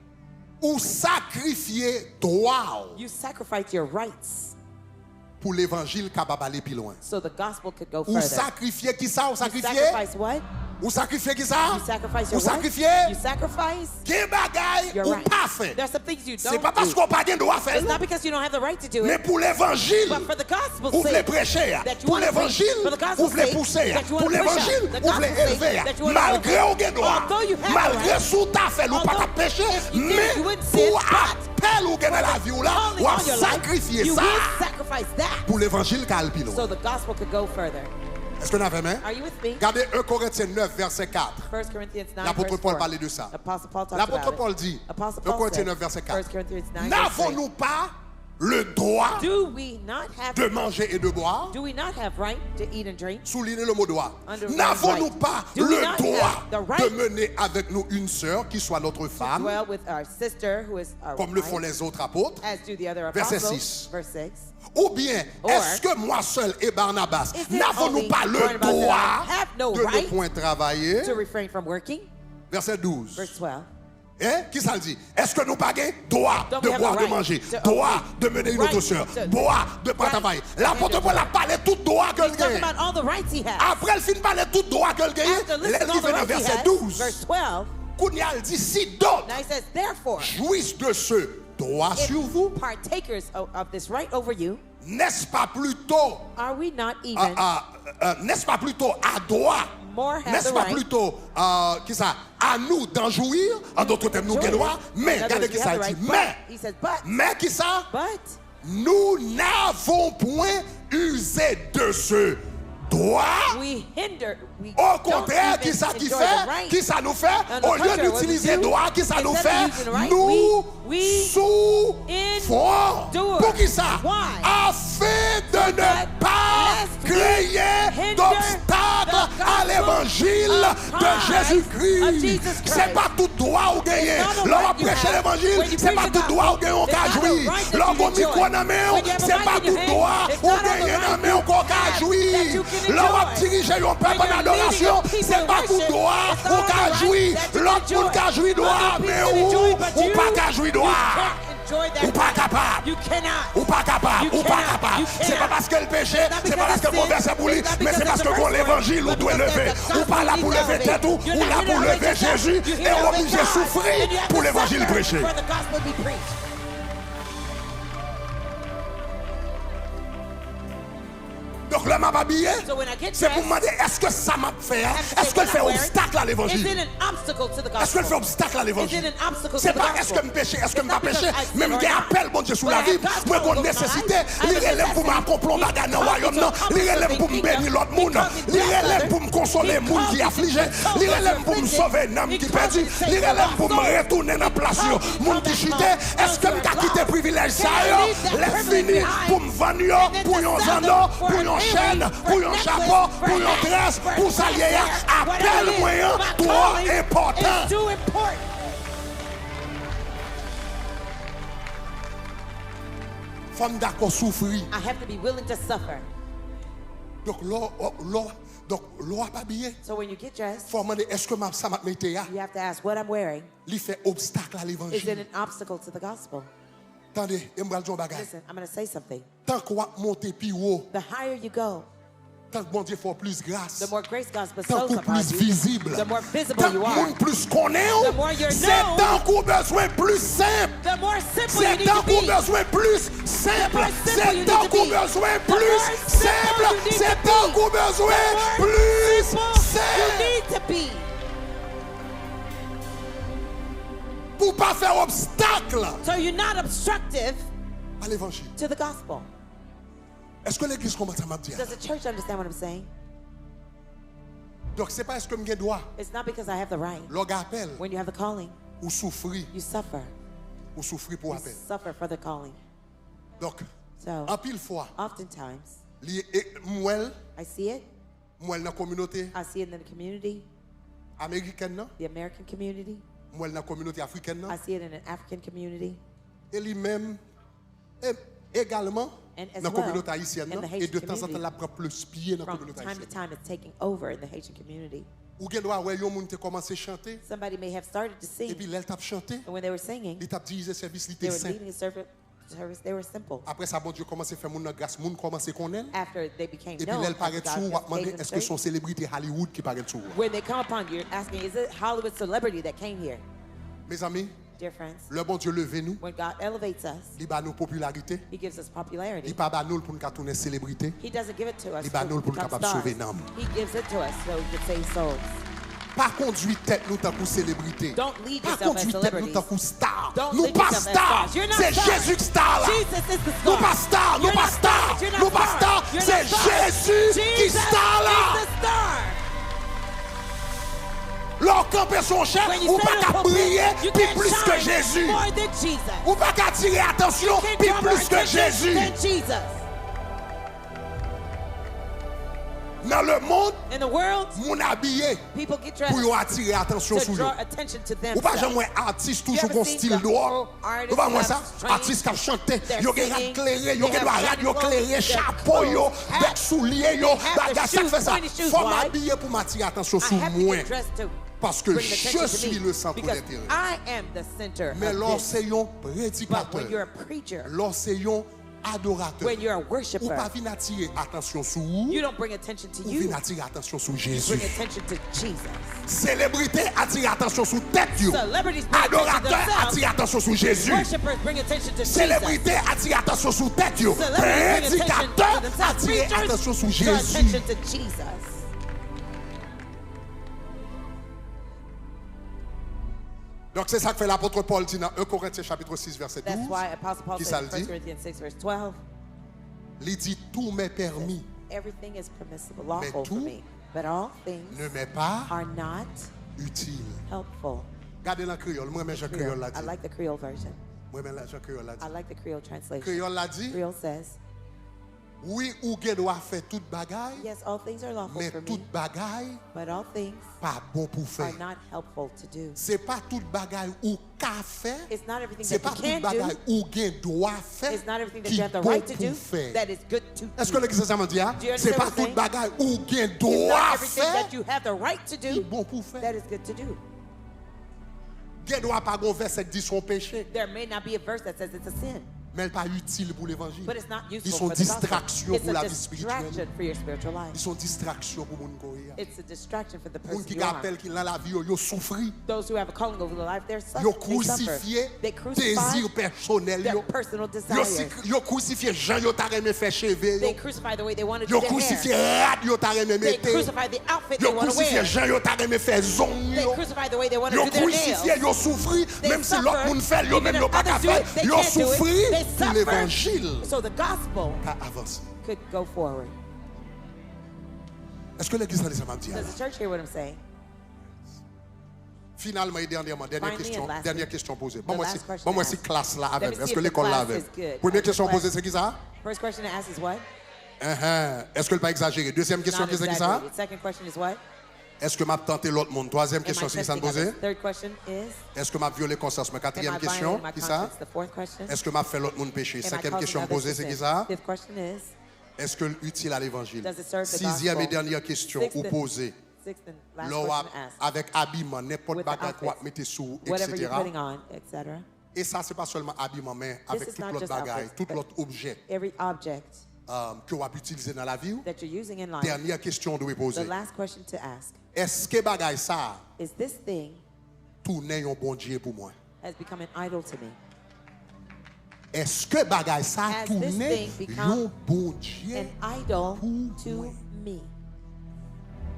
ou sacrifier droit, you sacrifice your rights. pour l'évangile capable aller plus loin. so the gospel could go Ou further. sacrifier qui ça? Ou You sacrifier? sacrifice what? Ou sacrifier qui ça? You sacrifice Ou your what? sacrifier? You sacrifice? Quel bagay You're ou right. pas fait? There's some things you C'est don't pas parce do. qu'on pas gain droit faire. It's not because you don't have the right to do Mais it, pour l'évangile, but for the gospel's vous voulez sake. prêcher. That you Pour want to preach. l'évangile, For the vous gospel's voulez sake, pousser. that you want Pour to push l'évangile, out. The vous voulez gospel's élever. sake, that you want to Malgré elevate. au gain droit. Although you have the Malgré right. sous ta fait, ou pas ta Although péché. if you did, Mais you wouldn't sin, pour but appel ou gain dans la vie ou là, calling ou à on your life, sacrifier you ça will sacrifice that pour l'évangile qu'elle pile. so the gospel could go further. Est-ce qu'on a fait main? Are you with me? Regardez 1 Corinthiens 9, verset 4. 1 Corinthians 9, L'apôtre verse Paul 4. parlait de ça. Apostle Paul talked L'apôtre about Paul it. dit, Apostle 1 Paul Corinthiens said, 9, verset 4. 1 Corinthians 9, verse 3. N'avons-nous pas le droit Do we not have de manger et de boire? Do we not have right to eat and drink? Soulignez le mot droit. Underline N'avons-nous right. pas Do we le not droit have the right de mener avec nous une sœur qui soit notre femme, Dwell with our sister who is our comme le wife, font les autres apôtres? as do the other Verset apostles. 6. Verse 6. Ou bien, Or, est-ce que moi seul et Barnabas Is it n'avons-nous only pas le Barnabas and I droit have no de ne right point travailler? To refrain from working. Verset 12. Verse 12. Hein? Qui ça le dit? Est-ce que nous pas gain droit Don't de we have boire, the de right manger, to droit de mener une right autre sœur, to- droit de pas right travailler? to L'apôtre do Paul a that. parlé tout droit que le He's talking gagne. about all the rights he has. Après, il finit parler tout droit que le gagne. After listing all Il the fait dans rights he verset has, 12. verse 12, Kounia il dit, si d'autres now he says, therefore, jouissent de ce droit if sur vous, partakers of this right over you, n'est-ce pas plutôt are we not even n'est-ce pas plutôt à droit, more have n'est-ce the pas right plutôt qui ça, à nous d'en jouir, en d'autres termes, nous enjoy qui it? droit, mais In other regardez words, qui we ça have the dit, right, but, he says, mais qui ça, but nous n'avons point usé de ce droit. we hinder, we Au don't contraire, even qui ça qui enjoy fait, the right. qui ça nous fait, On the au lieu contrary, what d'utiliser we le do, droit, qui ça nous instead fait, of using the right, nous we souffrons. endure. Pour qui ça? Why? Afin de ne that pas lest we créer hinder d'obstacle the à gospel l'évangile of de Christ, of Jésus-Christ. Jesus Christ. C'est pas tout droit ou gagner. It's not a L'on va right you prêcher have. l'évangile, When you c'est preach pas the tout droit ou gospel, gagner au it's cas not a jouir. right that L'on you va enjoy. micro dans main, When you have a c'est mic pas in your tout hand, droit it's ou not a gagner right dans main au cas that jouir. you can L'on va enjoy. diriger un peuple When en you're adoration, leading people c'est in pas tout worship, droit it's ou not cas a right jouir. that you L'autre enjoy. monde cas jouir droit, Other mais people enjoy, but ou you- pas cas jouir droit. You can't enjoy that Ou pas right. capable. You cannot. Ou pas capable, You ou pas cannot. capable. You C'est pas cannot. parce que le péché, It's not c'est pas because parce que it's le mauvais sin. c'est pour lui, It's not mais c'est because parce it's que the pour first l'évangile, one. ou doit But because lever. the Ou pas là gospel pour needs lever elevate. tête, ou You're not là here pour to lever elevate yourself. Jésus, You're et here to obligé elevate God. souffrir And you have pour to l'évangile suffer prêché. for the gospel to be preached. Donc là, m'a habillé, So when I get c'est pour dressed, me demander, est-ce que ça m'a fait, I have to est-ce say qu'elle what fait I'm wearing. obstacle à Is l'évangile? it an obstacle to the Est-ce qu'elle fait gospel? obstacle à Is l'évangile? it an obstacle to C'est the pas gospel? est-ce que me péché, est-ce que me It's pas not because péché, I sin même or qu'il not. appelle bon Dieu sur But la I vie, have God's moi qu'on will over my nécessité, life. I il have a relève pour necessity. m'accomplir dans le He royaume, non, comes to il relève accomplish pour me something bénir l'autre monde, He comes to il relève bless pour me consoler He les monde qui comes affligé, to il console relève pour me those sauver un afflicted. homme He qui comes perdu, to save il the relève pour me lost retourner dans la place, He comes to monde qui come chutait, back est-ce que me lost. quitté privilège ça, Can I leave that laisse privilege fini behind? pour me vendre And then pour to un sell them zando, for pour an un chaîne, earring, pour for un necklace, chapeau, for pour un hat, dress, for pour ça, dress, whatever it appelle is. moyen, My toi calling important. is too important. Femme d'accord souffrir. I have to be willing to suffer. Donc, l'eau a pas bien. So when you get dressed, Faut demander, est-ce que ça m'a mis là? you have to ask what I'm wearing. Il fait obstacle à Is it l'évangile. an obstacle to the gospel? Attendez, je vais vous dire un bagage. Listen, I'm going to say something. Tant qu'on va monter plus haut, The higher you go, tant que bon Dieu fait plus grâce, the more grace God tant bestows qu'on upon plus you, visible, the more visible tant you que are. monde plus connaît, The more you're c'est known, tant qu'on besoin plus simple. The more simple you C'est need tant to qu'on be. besoin plus simple. more simple you C'est need tant to qu'on be. besoin The plus more simple simple. you need C'est to tant be. qu'on besoin The more plus simple simple. you need to be. Pour pas faire obstacle So you're not obstructive à l'évangile. to the gospel. Est-ce que l'église commence à me dire? Does the church understand what I'm saying? Donc c'est pas est-ce que je dois, It's not because I have the right. l'on appelle When you have the calling, ou souffrir, you suffer. ou souffrir pour You appel. suffer for the calling. Donc So en pile fois, oftentimes, moi I see it. dans la communauté I see it in the community, américaine, non? the American community. Moi dans la communauté africaine, non? I see it in an African community. Et lui-même également And as dans la well, communauté haïtienne, in non? the Et Haitian de temps en temps, community. la prend plus pied dans la From communauté time to haïtienne. time, it's taking over in the Haitian community. Ou gen doit ouais yon moun te commencé chanter Somebody may have started to et sing, puis l'elle t'a chanté, and when they were singing, il t'a dirigé service, il they était were saint. leading a service, they were simple. Après ça, bon Dieu commence à faire mon grâce, moun commence à connaître. After they became Et puis known, là, elle paraît after tout, God on va demander, gave them est-ce que straight, son célébrité Hollywood qui paraît tout? when they come upon you, you're asking, is it Hollywood celebrity that came here? Mes amis, Dear friends, le bon Dieu levé nous, when God elevates us, il bat nos popularité, He gives us popularity. il pas bat nous pour nous tourner célébrité. He doesn't give it to us Il bat to nous pour nous become capable stars. sauver l'âme. He gives it to us so we can save souls. Pas conduire tête nous tant que célébrité. Don't lead Pas yourself as conduire tête nous celebrities. tant que star. Don't Nous lead pas yourself as star. stars. You're not C'est stars. Jésus qui star là. Jesus is the Nous star. pas star. Nous You're pas not star. stars. You're not Nous pas stars. star. You're C'est not stars. Jésus qui Jesus star là. is the star. Leur camper son chef, When you ou stand pas on qu'à pulpit, briller, you puis can't plus que shine Jésus. more than Jesus. Ou pas qu'à attirer attention, You can't puis draw more plus que attention Jésus. than Jesus. Dans le monde, In the world, mon habillé people get pour dressed y attirer attention to sur eux. draw attention to Ou pas themselves. jamais artiste toujours You ever con seen style the drôle. artist Ou pas moi ça, have strange- artiste qui a chanté, they're yo gen singing, éclairé, yo they gen have radio shiny éclairé, clothes, chapeau their yo, clothes, bec soulier yo, they have bagage their ça shoes, fait ça. pointy shoes. Faut Why? m'habiller pour m'attirer attention I sur have to moi. get dressed to Parce que bring je attention to suis me, le centre because d'intérêt. I am the center Mais of this. lorsqu'on But prédicateur, when you're a preacher, lorsqu'on adorateur, when you're a ou worshiper, pas venir attirer attention sur vous, you don't bring attention to ou you. venir attirer attention sur Bring Jésus. attention to Jesus. Célébrité attire attention sur tête yo. Celebrities bring attention to Adorateur themselves. attire attention sur Jésus. Worshippers bring attention to Jesus. Célébrité attire attention sur tête yo. Celebrities bring attention Prédicateur to themselves. attire Preachers attention sur draw Jésus. attention to Jesus. Donc c'est ça que fait l'apôtre Paul dit dans 1 Corinthiens chapitre 6 verset 12. That's why Apostle Paul Qui says ça in le 1 dit? Corinthians 6 verse 12, Il dit tout m'est permis, everything is permissible, lawful for tout me, but all things ne m'est pas are not utile. helpful. Regardez dans créole, moi même Jean créole l'a I dit. like the Creole version. Moi même Jean créole l'a dit. I like the Creole translation. Créole l'a dit. Creole says, Oui, ou gen doit faire toute bagaille, yes, all things are lawful mais for me, toute bagaille but all things pas bon pour faire. are not helpful to do. C'est pas toute bagaille ou qu'a faire. It's not everything C'est that pas you toute can bagaille do. ou gen doit faire It's not everything that qui you have the bon right to pour do faire. that is good to Est-ce que do. l'église ça me dit? Do you C'est understand pas what I'm toute saying? bagaille ou gen It's doit not everything faire that you have the right to qui do bon pour faire. that is good to do. Gen doit pas gon verset qui dit son péché, There may not be a verse that says it's a sin, mais elle pas utile pour l'évangile. but it's not Ils useful sont for the gospel. distractions It's pour la a vie spirituelle. distraction for your spiritual Ils life. sont distractions pour mon koya. It's a distraction for the Moun person qui you are. appelle qui dans la vie yo souffri, Those who have a calling over their life, they're yo suffering. They suffer. crucifié They crucify désir personnel their yo. personal Yo, desires. yo crucifié Jean yo ta remè faire cheveux They yo. crucify the way they want to do Yo their crucifié hair. rad yo ta remè They mette. crucify the outfit Yo they want to crucifié wear. Jean yo ta remè faire zong They yo. crucify the way they want to Yo do their crucifié nails. yo souffri They même si l'autre suffer, moun fait yo even même if yo pas ka others do it, faire. they Yo can't do it. souffri They pour suffer l'évangile so the gospel qu'a avancé. could go forward. Est-ce que l'église a dit ça m'a dit? Does the church hear what I'm saying? Finalement et dernièrement, Finally and lastly, dernière question posée. the Bon moi last si question bon moi si asked. classe là Let avec. me see Est-ce if que the l'école là class avec? is good. Première The question class- posée c'est qui ça? First question to ask is what? Est-ce que le pas exagéré? Deuxième question Not c'est qui ça? exaggerated. Second question is what? Est-ce que m'a tenté l'autre monde? Troisième Am question I c'est qui ça me testing posé? others? Third question is, Est-ce que m'a violé conscience? Ma am quatrième I question, violating my qui ça? conscience? The fourth question. Est-ce que m'a fait l'autre monde péché? Am I Cinquième causing question others posée to c'est qui sin? ça? Fifth question is, Est-ce que l'utile à l'évangile? Does it serve the Sixième et gospel? dernière question Sixth ou and- posée. sixth and last Là, question to ask. avec habillement, n'importe With the bagage qu'on outfits, mettre sous, whatever etc. you're putting on, etc. Et ça, c'est pas seulement habillement, mais avec is tout not l'autre just bagage, outfits, tout but l'autre objet Every object que vous avez utilisé dans la vie. that you're using in life, Dernière question de the poser. last question to ask, Est-ce que bagage ça is this thing tourne un bon Dieu pour moi? has become an idol to me? Est-ce que bagage ça Has tourne this thing become un bon Dieu? An idol pour to moi. me.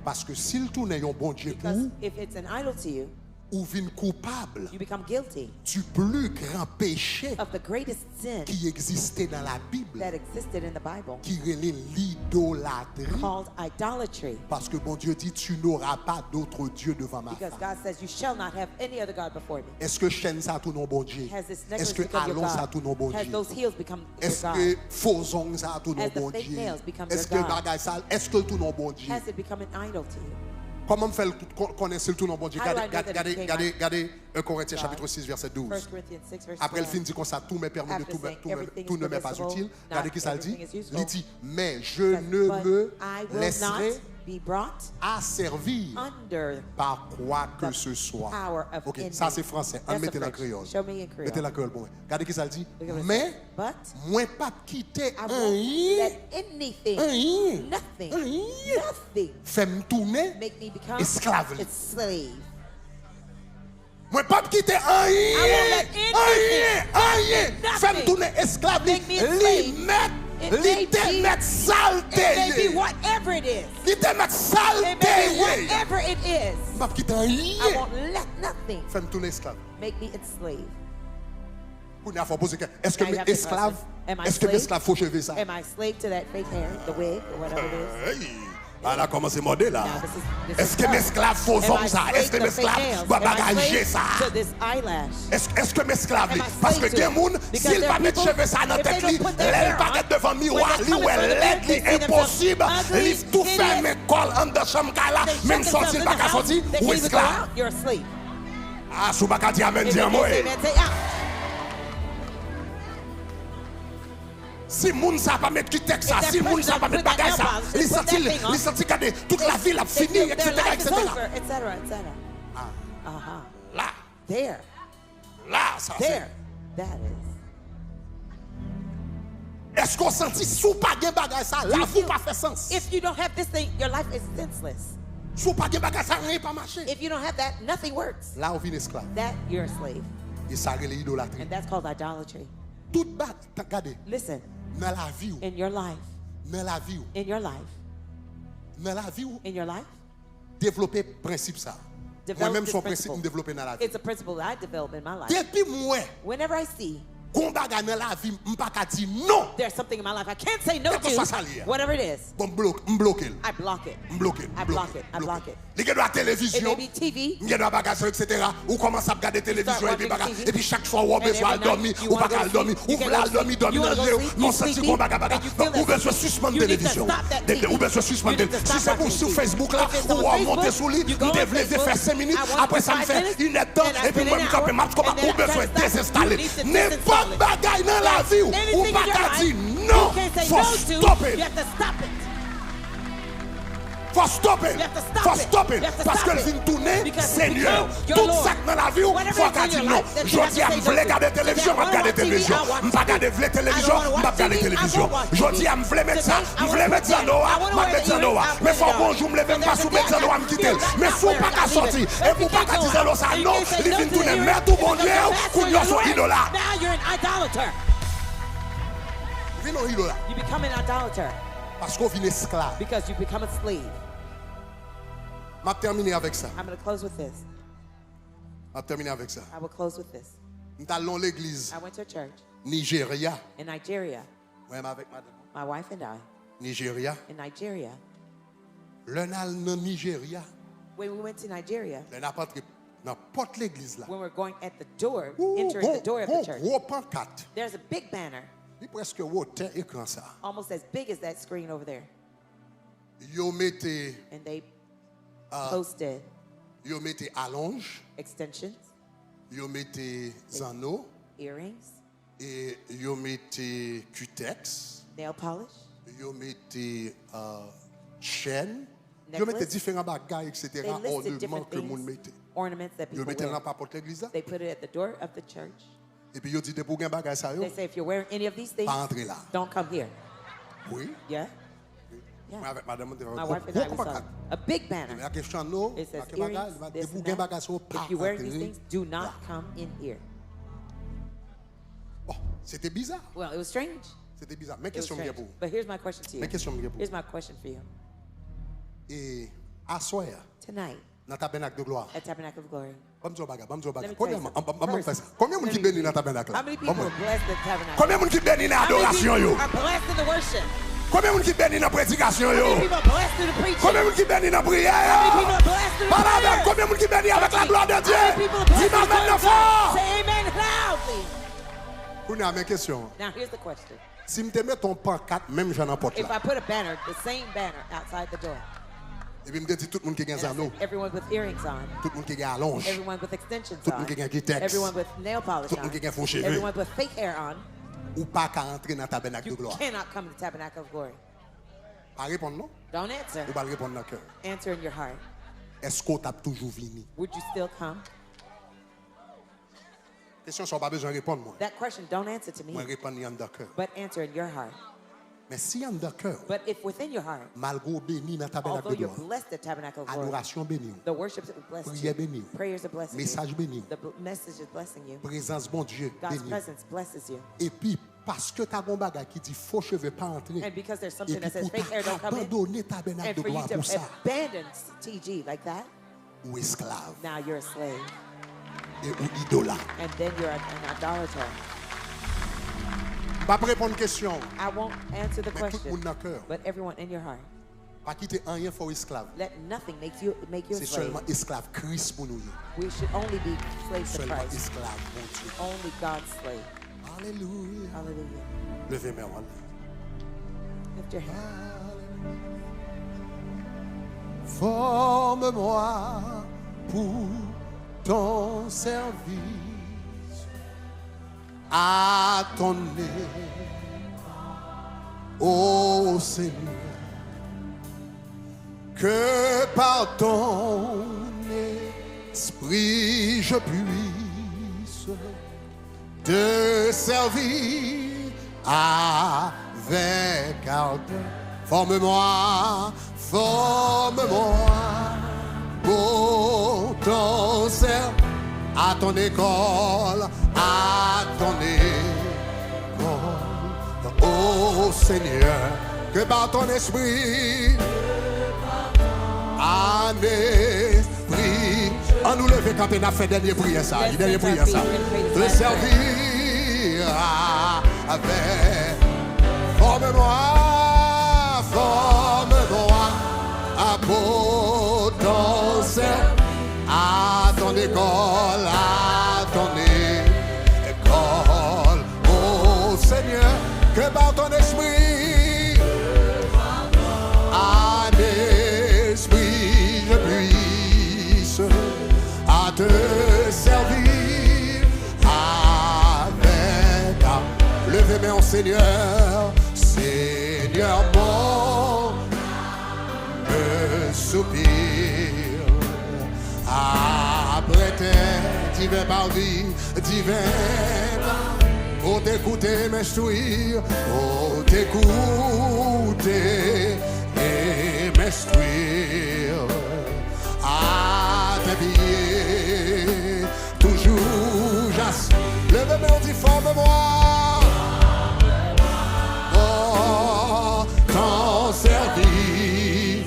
Parce que s'il tourne un bon Dieu pour, Because if it's an idol to you, ou vin coupable you become guilty du plus grand péché of the greatest sin qui existait dans la Bible, that existed in the Bible, qui relève l'idolâtrie. called idolatry. Parce que bon Dieu dit, tu n'auras pas d'autre Dieu devant ma Because face. God says, you shall not have any other God before me. Est-ce que chaîne ça tout non bon Dieu? Has this Est-ce necklace que become your allons ça God? tout non bon Has Dieu? those heels become your Est-ce God? que faux ongles ça tout non Has the bon fake Dieu? nails become Est-ce your que God? bagage ça, est-ce que tout non bon Dieu? Has it become an idol to you? Comment me fait connaître le tout non bon Dieu? How do I know that it became Regardez 1 Corinthiens God? chapitre 6 verset 12. 1 Corinthians 6 verse Après le 12. film dit comme ça, tout m'est permis de After saying everything tout is ne m'est pas permissible, utile. not Regardez qui ça le dit? everything is useful. Il dit, mais je Says, ne but me I will laisserai not be brought à servir under par quoi que the ce soit. power of Ok, envy. ça c'est français. On That's mettez a la French. créole. Show me in Creole. Mettez la créole pour moi. Regardez qui ça dit. Look at what it Mais, says. But moi pas quitter I won't rien, let anything, rien, nothing, rien, nothing fait me tourner. make me become Esclave. its slave. Moi pas quitter rien, let rien, rien, nothing fait me tourner esclave. make me a Li slave. mettre, It li may te be- mettre It may be saleté. whatever it is. Li te mettre It may be saleté. whatever it is. Pas quitter I rien, won't let nothing fait me tourner esclave. make me its slave. Pour nous poser question. Est-ce que Now you mes have to esclaves, question, am I est-ce que mes slave? esclaves faut chever ça? Am I slave to that fake hair, the wig, or whatever it is? Hey, elle a commencé à modder là. Now, this is Est-ce que tough. mes esclaves faut Am I hommes ça? Est-ce que slave mes to fake esclaves nails? doivent Am I bagager slave ça? to this eyelash? Est-ce que mes esclaves, Am I parce que slave to des it? gens, Because s'ils there pas are mettre people, cheveux ça dans if they tête, don't put their elle hair pas on, devant miroir, when li they're ou coming elle from the l'aide, bed, li they see impossible, themselves ugly, li tout fait hideous. mais colle en de chambre là, They même shut sorti themselves pas in the qu'à house, sortir, they ou can't even go esclave. out, you're asleep. Ah, sous baka di amen If di they amoy. say amen, say ah. Si moun sa pa met ki tek sa, If that si moun sa person pa met put that bagay sa, nail polish, li put that senti thing on, li senti kade toute la ville a They fini, feel their etc., life is etc. over, etc., etc. Uh-huh. Là, There. là, ça c'est. There. That is. Est-ce qu'on senti sous pas gen bagay ça, la vie pas fait sens. If you don't have this thing, your life is senseless. Sous pas gen bagay ça, rien pas marché. If you don't have that, nothing works. Là, on vient esclave. That, you're a slave. Et ça relève l'idolâtrie. And that's called idolatry. Toute batte, regardez, Listen, dans la vie, in your life, dans la vie, in your life, dans la vie, in your life, développer principe ça. develop Moi-même, this son principe, principle. me développer dans la vie. It's a principle that I developed in my life. Depuis moi, Whenever I see qu'on bagay dans la vie, m'pas ka di non. there's something in my life I can't say no Quel que soit ça to, lié. whatever it is, Bon, m'bloque. I block it. M'bloque. I block it. I block it. Li gen do la It télévision, may be TV. il y a des bagages, etc. Ou commence à regarder télévision Start et puis watching bagage. TV. Et puis chaque fois, on a And besoin de every night dormir, you ou wanna pas go qu'à to dormir, sleep, ou you can vouloir go dormir, sleep, dormir you dans wanna le go jeu, sleep, non you senti sleepy, qu'on bagage, and you feel ou bien that se suspendre you need to télévision. stop that TV. Ou bien se suspendre. You need to Si stop c'est pour watching sur TV. Facebook là, If it's ou on on Facebook, monter sous lit, you go nous on devons Facebook, faire 5 minutes, I want après ça me 5 fait minutes, une heure de temps, and I et puis spend moi an me camper, hour, match comme and then ou besoin I try to stop. désinstaller. You need to N'importe disinstall it. bagaille dans la vie, ou Anything in pas your qu'à life, dire you non, can't say faut no to, stopper. you have to stop it. Faut stopper. You have to stop Faut it. stopper. You have to Parce stop que le it. film tourner, Because Seigneur. it becomes your Tout Lord. ça dans la vie, Whatever faut is in qu'à dire your non. life that Je you have dis to à say me no voulais to. regarder télévision, That je I regarder watch TV, télévision. I watch Je pas regarder vraie télévision, I don't je watch pas regarder TV, I télévision. don't watch Je TV. dis à me voulais mettre ça, Today, je I voulais wanna mettre ça wear dehors, that. I wanna je wear mettre ça the dehors. earrings, Mais I faut put it bon, on. je me lève même So pas there's sous a day mettre ça I dehors, have me to quitter. feel that Mais not faut wearing pas it, qu'à I leave sortir. it. Et pour If pas you qu'à go dire out, non, ça and non, you say les no films to the tournent. earrings, Mais tout bon because Dieu, the fast qu'on one y you're soit wearing, idolâtre. now you're an idolater. Vino idolâtre. You become an idolater Parce qu'on vient esclave. because you become a slave. M'a terminé avec ça. I'm going to close with this. M'a terminé avec ça. I will close with this. Nous allons l'église I went to a church Nigeria. in Nigeria, Moi avec madame. my wife and I, Nigeria. in Nigeria. L'un a le Nigeria. When we went to Nigeria, L'un a pas n'importe l'église là. when we're going at the door, entering the door of the church, Gros pancarte. there's a big banner, Il presque hauteur écran ça. almost as big as that screen over there. Yo mette And they posted allonge, extensions, yo mette zano earrings, et yo mette cutex, nail polish, yo mette chaîne, yo Necklace. mette différents bagages etc. They listed ornements different que monde things, mette. ornaments that Yo people mette wear. dans pas porte l'église là. They put it at the door of the church. Et puis yo dit pour gen bagage ça yo, They say if you're wearing any of these things, pas entrer là. don't come here. Oui. Yeah? Moi Yeah. avec madame on te My wife and I, we saw a big Mais banner. la question non, It says pas bagage, earrings, il va this pour and gen that. bagage ça pas If you wear these entrer. things, do not come in here. Bon, c'était bizarre. Well, it was strange. C'était bizarre. Mais It was question vient strange. pour vous. But here's my question to you. Mais question vient pour Here's vous. my question for you. Et à soir Tonight, dans tabernacle de gloire. at Tabernacle of Glory, Comme ça bagarre, comme ça Let bagarre. me tell you Combien something. ça? Combien de monde qui Let me- bénit dans tabernacle? how many people are blessed at Tabernacle? Combien de monde qui bénit dans How many l'adoration yo? people are blessed in the worship? Combien de monde qui bénit dans la prédication How many yo? people are blessed in the preaching? Combien de monde qui bénit dans la How many prière? people are blessed in the Parle avec prayers? combien de monde qui bénit avec la gloire de How many Dieu? people are Dis blessed in ma the maintenant glory of God? fort. Say amen loudly. Pour nous mes questions. Now here's the question. Si me te mets ton pancarte même j'en emporte If là. I put a banner, the same banner outside the door, Et puis me dit tout le monde qui gagne and I zano, said, everyone with earrings on, tout le monde qui gagne allonge, everyone with extensions Tout le on, monde qui gagne Gitex. everyone with nail polish Tout le on, monde qui gagne faux cheveux. everyone with fake hair on, ou pas qu'à entrer dans tabernacle de you gloire. cannot come to the Tabernacle of Glory. Pas répondre non? Don't answer. Ou pas répondre dans le cœur? Answer in your heart. Est-ce qu'on t'a toujours venu? Would you still come? Question ça pas besoin de répondre moi. That question, don't answer to Moi me, répondre dans le cœur. but answer in your heart. Mais si dans le cœur, But if within your heart, malgré béni dans although tabernacle de you're gloire, blessed at Tabernacle of Glory, adoration béni, the worship is blessing prière you, béni, prayers are blessing message you, béni, the message is blessing you, présence bon Dieu God's béni. presence blesses you. Et puis parce que tu as un bagage qui dit faux cheveux pas entrer. And because there's Et something puis that says pour fake hair don't come in, abandonner tabernacle and de for you gloire to pour ça, abandon TG like that, ou esclave now you're a slave. et ou idolâtre. And then you're an idolater. Pas répondre question. I won't answer the Mais tout le monde question, dans le cœur. but everyone in your heart, Pas quitter rien pour esclave. let nothing make you a C'est slave. seulement esclave Christ pour nous. We should only be slaves to Seulement Christ, esclave mon Dieu. only God's slave. Alléluia. Hallelujah. Levez mes mains. Lift your hand. Forme-moi pour ton service. À ton nez, ô Seigneur, que par ton esprit je puisse te servir avec ardeur. Forme-moi, forme-moi pour ton service. À ton école, à ton école, ô Seigneur, que par ton esprit, un esprit, on nous lève quand on a fait dernier prière ça, dernier prière ça, te servir avec, forme-moi, forme-moi, à pour ton service. À ton école, à ton école, ô Seigneur, que par ton esprit, un esprit je puisse à te servir avec ta. Levez mon Seigneur, Seigneur mon, me soupire. Après tes divins parvis, divins, pour t'écouter, m'instruire, pour t'écouter et m'instruire. À tes pieds, toujours j'assis. Lève-moi, on dit forme-moi. Oh, ton service.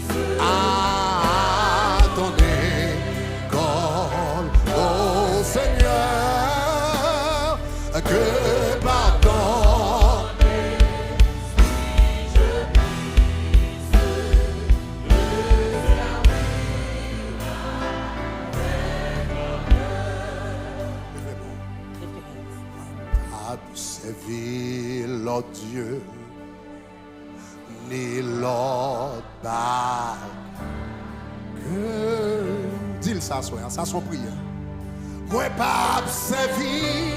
Seigneur, que par ton esprit je puisse te servir l'autre Dieu, ni l'autre bague. Dis-le ça, ça son prière. Moi pas servir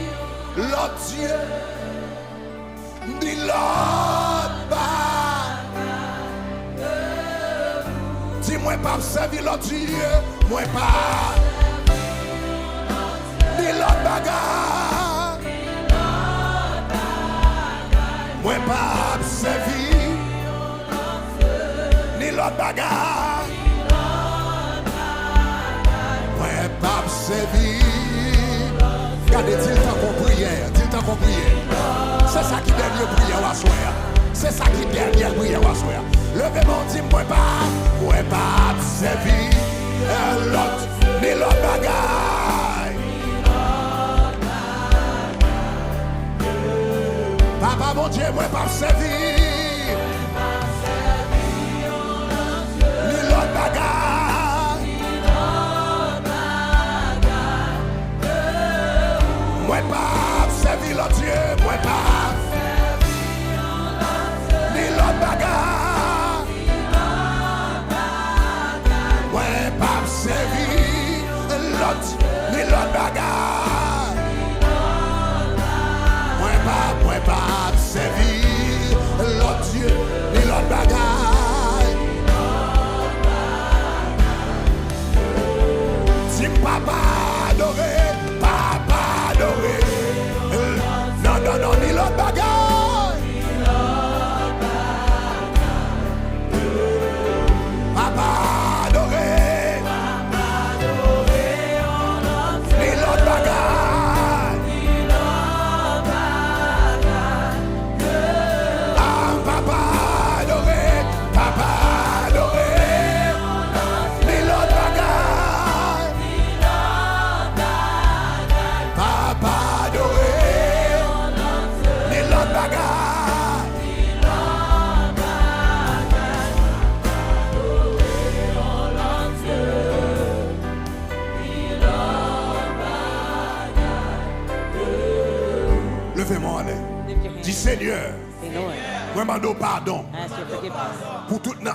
l'autre Dieu, ni l'autre bague. Dis-moi pas servir l'autre Dieu, moi pas, ni l'autre bagarre. Moi pas servir, ni l'autre bagarre. Moi pas servir. Regardez-il tant qu'on prière, dit tant qu'on prière. C'est ça qui dernier prière à soir. C'est ça qui dernier prière à soir. Levez mon dit moi pas servir l'autre, ni l'autre bagaille. Papa mon Dieu, moi pas servir ni l'autre bagaille. Moi pas servir l'autre Dieu, moi pas ni l'autre bagarre. Moi pas servir l'autre ni l'autre bagarre. Moi pas servir Seigneur, Say, Lord, moi demande pardon I ask your forgiveness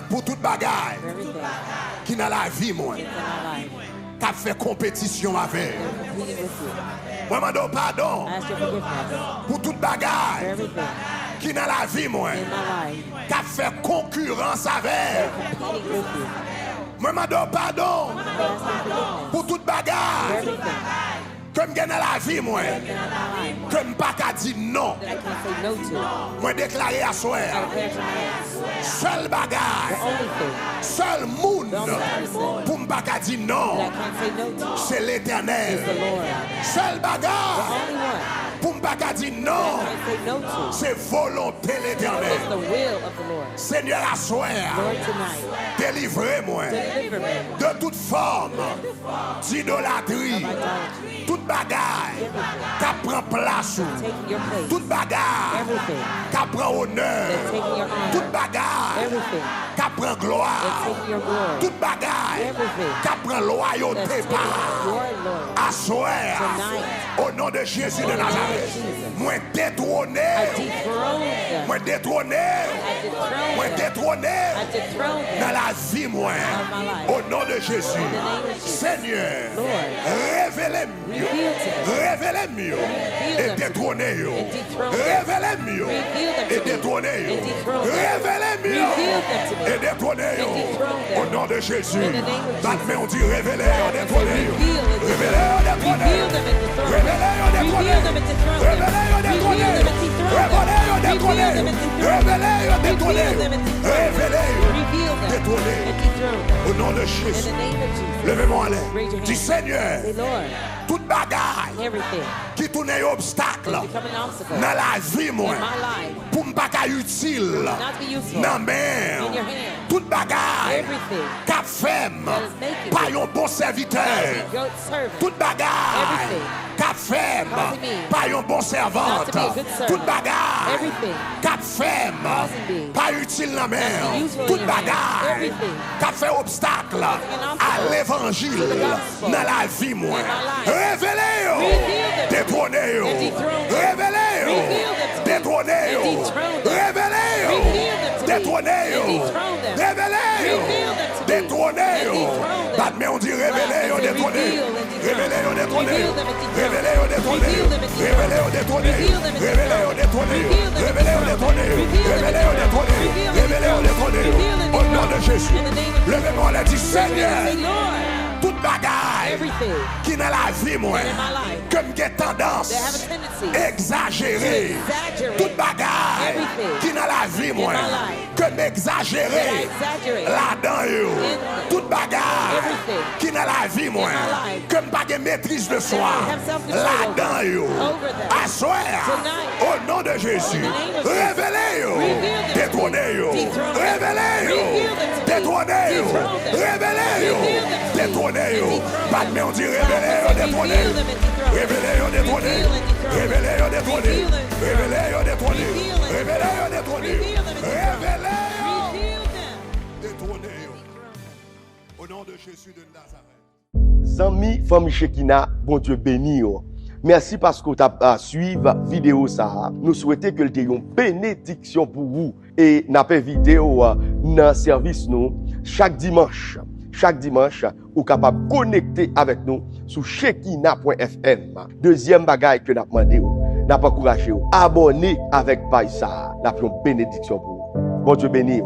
pour toute bagaille for everything qui dans la vie moi that's in our life. qui a fait compétition avec. Competing with you. Moi demande pardon I ask your forgiveness pour toute for bagaille everything qui dans la vie moi in my life. qui a fait concurrence avec. Competing with you. Moi demande pardon I ask your forgiveness pour toute for bagaille everything comme dans la vie moi in my life comme pas qu'à dire non. that I can't say no to. Moi déclarer à soir I declare tonight, seul the bagaille only thing seul monde pour me pas qu'à dire that I non can't say no to c'est is the l'Éternel. Lord. Seul The bagaille only one pour me pas qu'à dire non I can't say no to c'est volonté is l'Éternel. the will of the Lord. Seigneur à soir Lord, tonight, délivrez-moi deliver me de toute forme d'idolâtrie, idolatry, toute bagaille qui prend place, taking your place, toute bagaille everything qui prend honneur, that's taking your honor, toute bagaille everything qui prend gloire, that's taking your glory, toute bagaille everything qui prend that's loyauté taking par your glory. à soir Tonight, au nom de Jésus de Nazareth. Moi détrôné, I dethrone them. moi détrôné, moi I dethrone them. détrôné I dethrone dans them. la vie moi my life. au nom de Jésus. In the name of Jesus. Seigneur, Lord, révélez-moi, reveal to me. révélez-moi et them to me. détrônez-moi, And dethrone them. révélez-moi Reveal them et to me. détrônez-moi, And dethrone them. révélez-moi Reveal them to me. et détrônez-moi And dethrone them. au nom de Jésus. In the name of Dans Jesus. mais on dit révélez-moi, détrônez-moi, Reveal and révélez-moi, dethrone. Reveal them and dethrone them. révélez-moi, Reveal them and dethrone them. révélez-moi, Reveal them and dethrone them. révélez-moi, Reveal them and dethrone them. révélez-moi, Reveal them and dethrone them. révélez-moi, Reveal them détrônez and dethrone them. au nom de In Jésus. the name of Jesus. Levez-moi en Raise l'air. your Dis hand. Seigneur, Say, Lord, toute bagaille everything qui tourne un obstacle become an obstacle dans la vie moi in my life pour me pas qu'à utile not be useful dans main in your hand. toute bagaille Everything qu'a fait that is making pas me un bon serviteur good servant. toute bagaille Everything qu'a fait causing me pas un bon servante not to be a good servant. toute bagaille Everything qu'a fait causing me pas utile dans main not to be useful in toute your hand. bagaille Everything qu'a fait obstacle an obstacle à l'évangile to the gospel dans la vie moi in my life. révélez-yo Reveal them to me détrônez-yo and dethrone them. révélez-yo Reveal them to me détrônez-yo and dethrone them. révélez-yo Reveal them to me détrônez-yo and dethrone them. révélez-yo Reveal them to me détrônez-yo and dethrone them. Bat, mais on dit révélez-yo Right, I say détrônez-yo reveal and dethrone. révélez-yo détrônez-yo Reveal them and dethrone. révélez-yo détrônez-yo Reveal them and dethrone. révélez-yo détrônez-yo Reveal them and révélez-yo dethrone. détrônez-yo Reveal them and révélez-yo dethrone. détrônez-yo Reveal them and révélez-yo dethrone. détrônez-yo Reveal them and révélez-yo dethrone. détrônez-yo Reveal them and au nom de dethrone. Jésus In the name of Jesus. levez-moi la dit Seigneur Say, Lord, toute bagaille everything qui dans la vie moi in my life comme qui a tendance that have a tendency exagérer to exaggerate toute bagaille everything qui dans la vie moi in my life comme exagérer that I exaggerate là-dedans yo toute bagaille everything qui dans la vie moi my life comme pas de maîtrise de soi have self-control là-dedans yo over them. à soir Tonight, au nom de Jésus in the name of Jesus, révélez yo reveal them to me. détrônez yo Dethrone them. révélez yo Reveal them to me. détrônez yo Dethrone them. révélez yo Reveal them to me. détrônez yo And dethrone pas them. mais on dit révélez yo détrônez Reveal them and dethrone. révélez yo détrônez Reveal and dethrone. révélez yo détrônez Reveal and dethrone. révélez yo détrônez Reveal and révélez yo détrônez Reveal them and dethrone. révélez yo Reveal them. détrônez yo au nom de Jésus de Nazareth. Zami, famille Shekina, bon Dieu béni yo. Merci parce que tu as suivi vidéo ça. Nous souhaitons que tu aies une bénédiction pour vous et n'a pas vidéo dans service nous chaque dimanche. Chaque dimanche, vous êtes capable de connecter avec nous sur shekina.fm. Deuxième bagaille que nous avons demandé, nous avons encouragé, abonnez avec Païsa. Nous avons une bénédiction pour vous. Bon Dieu béni.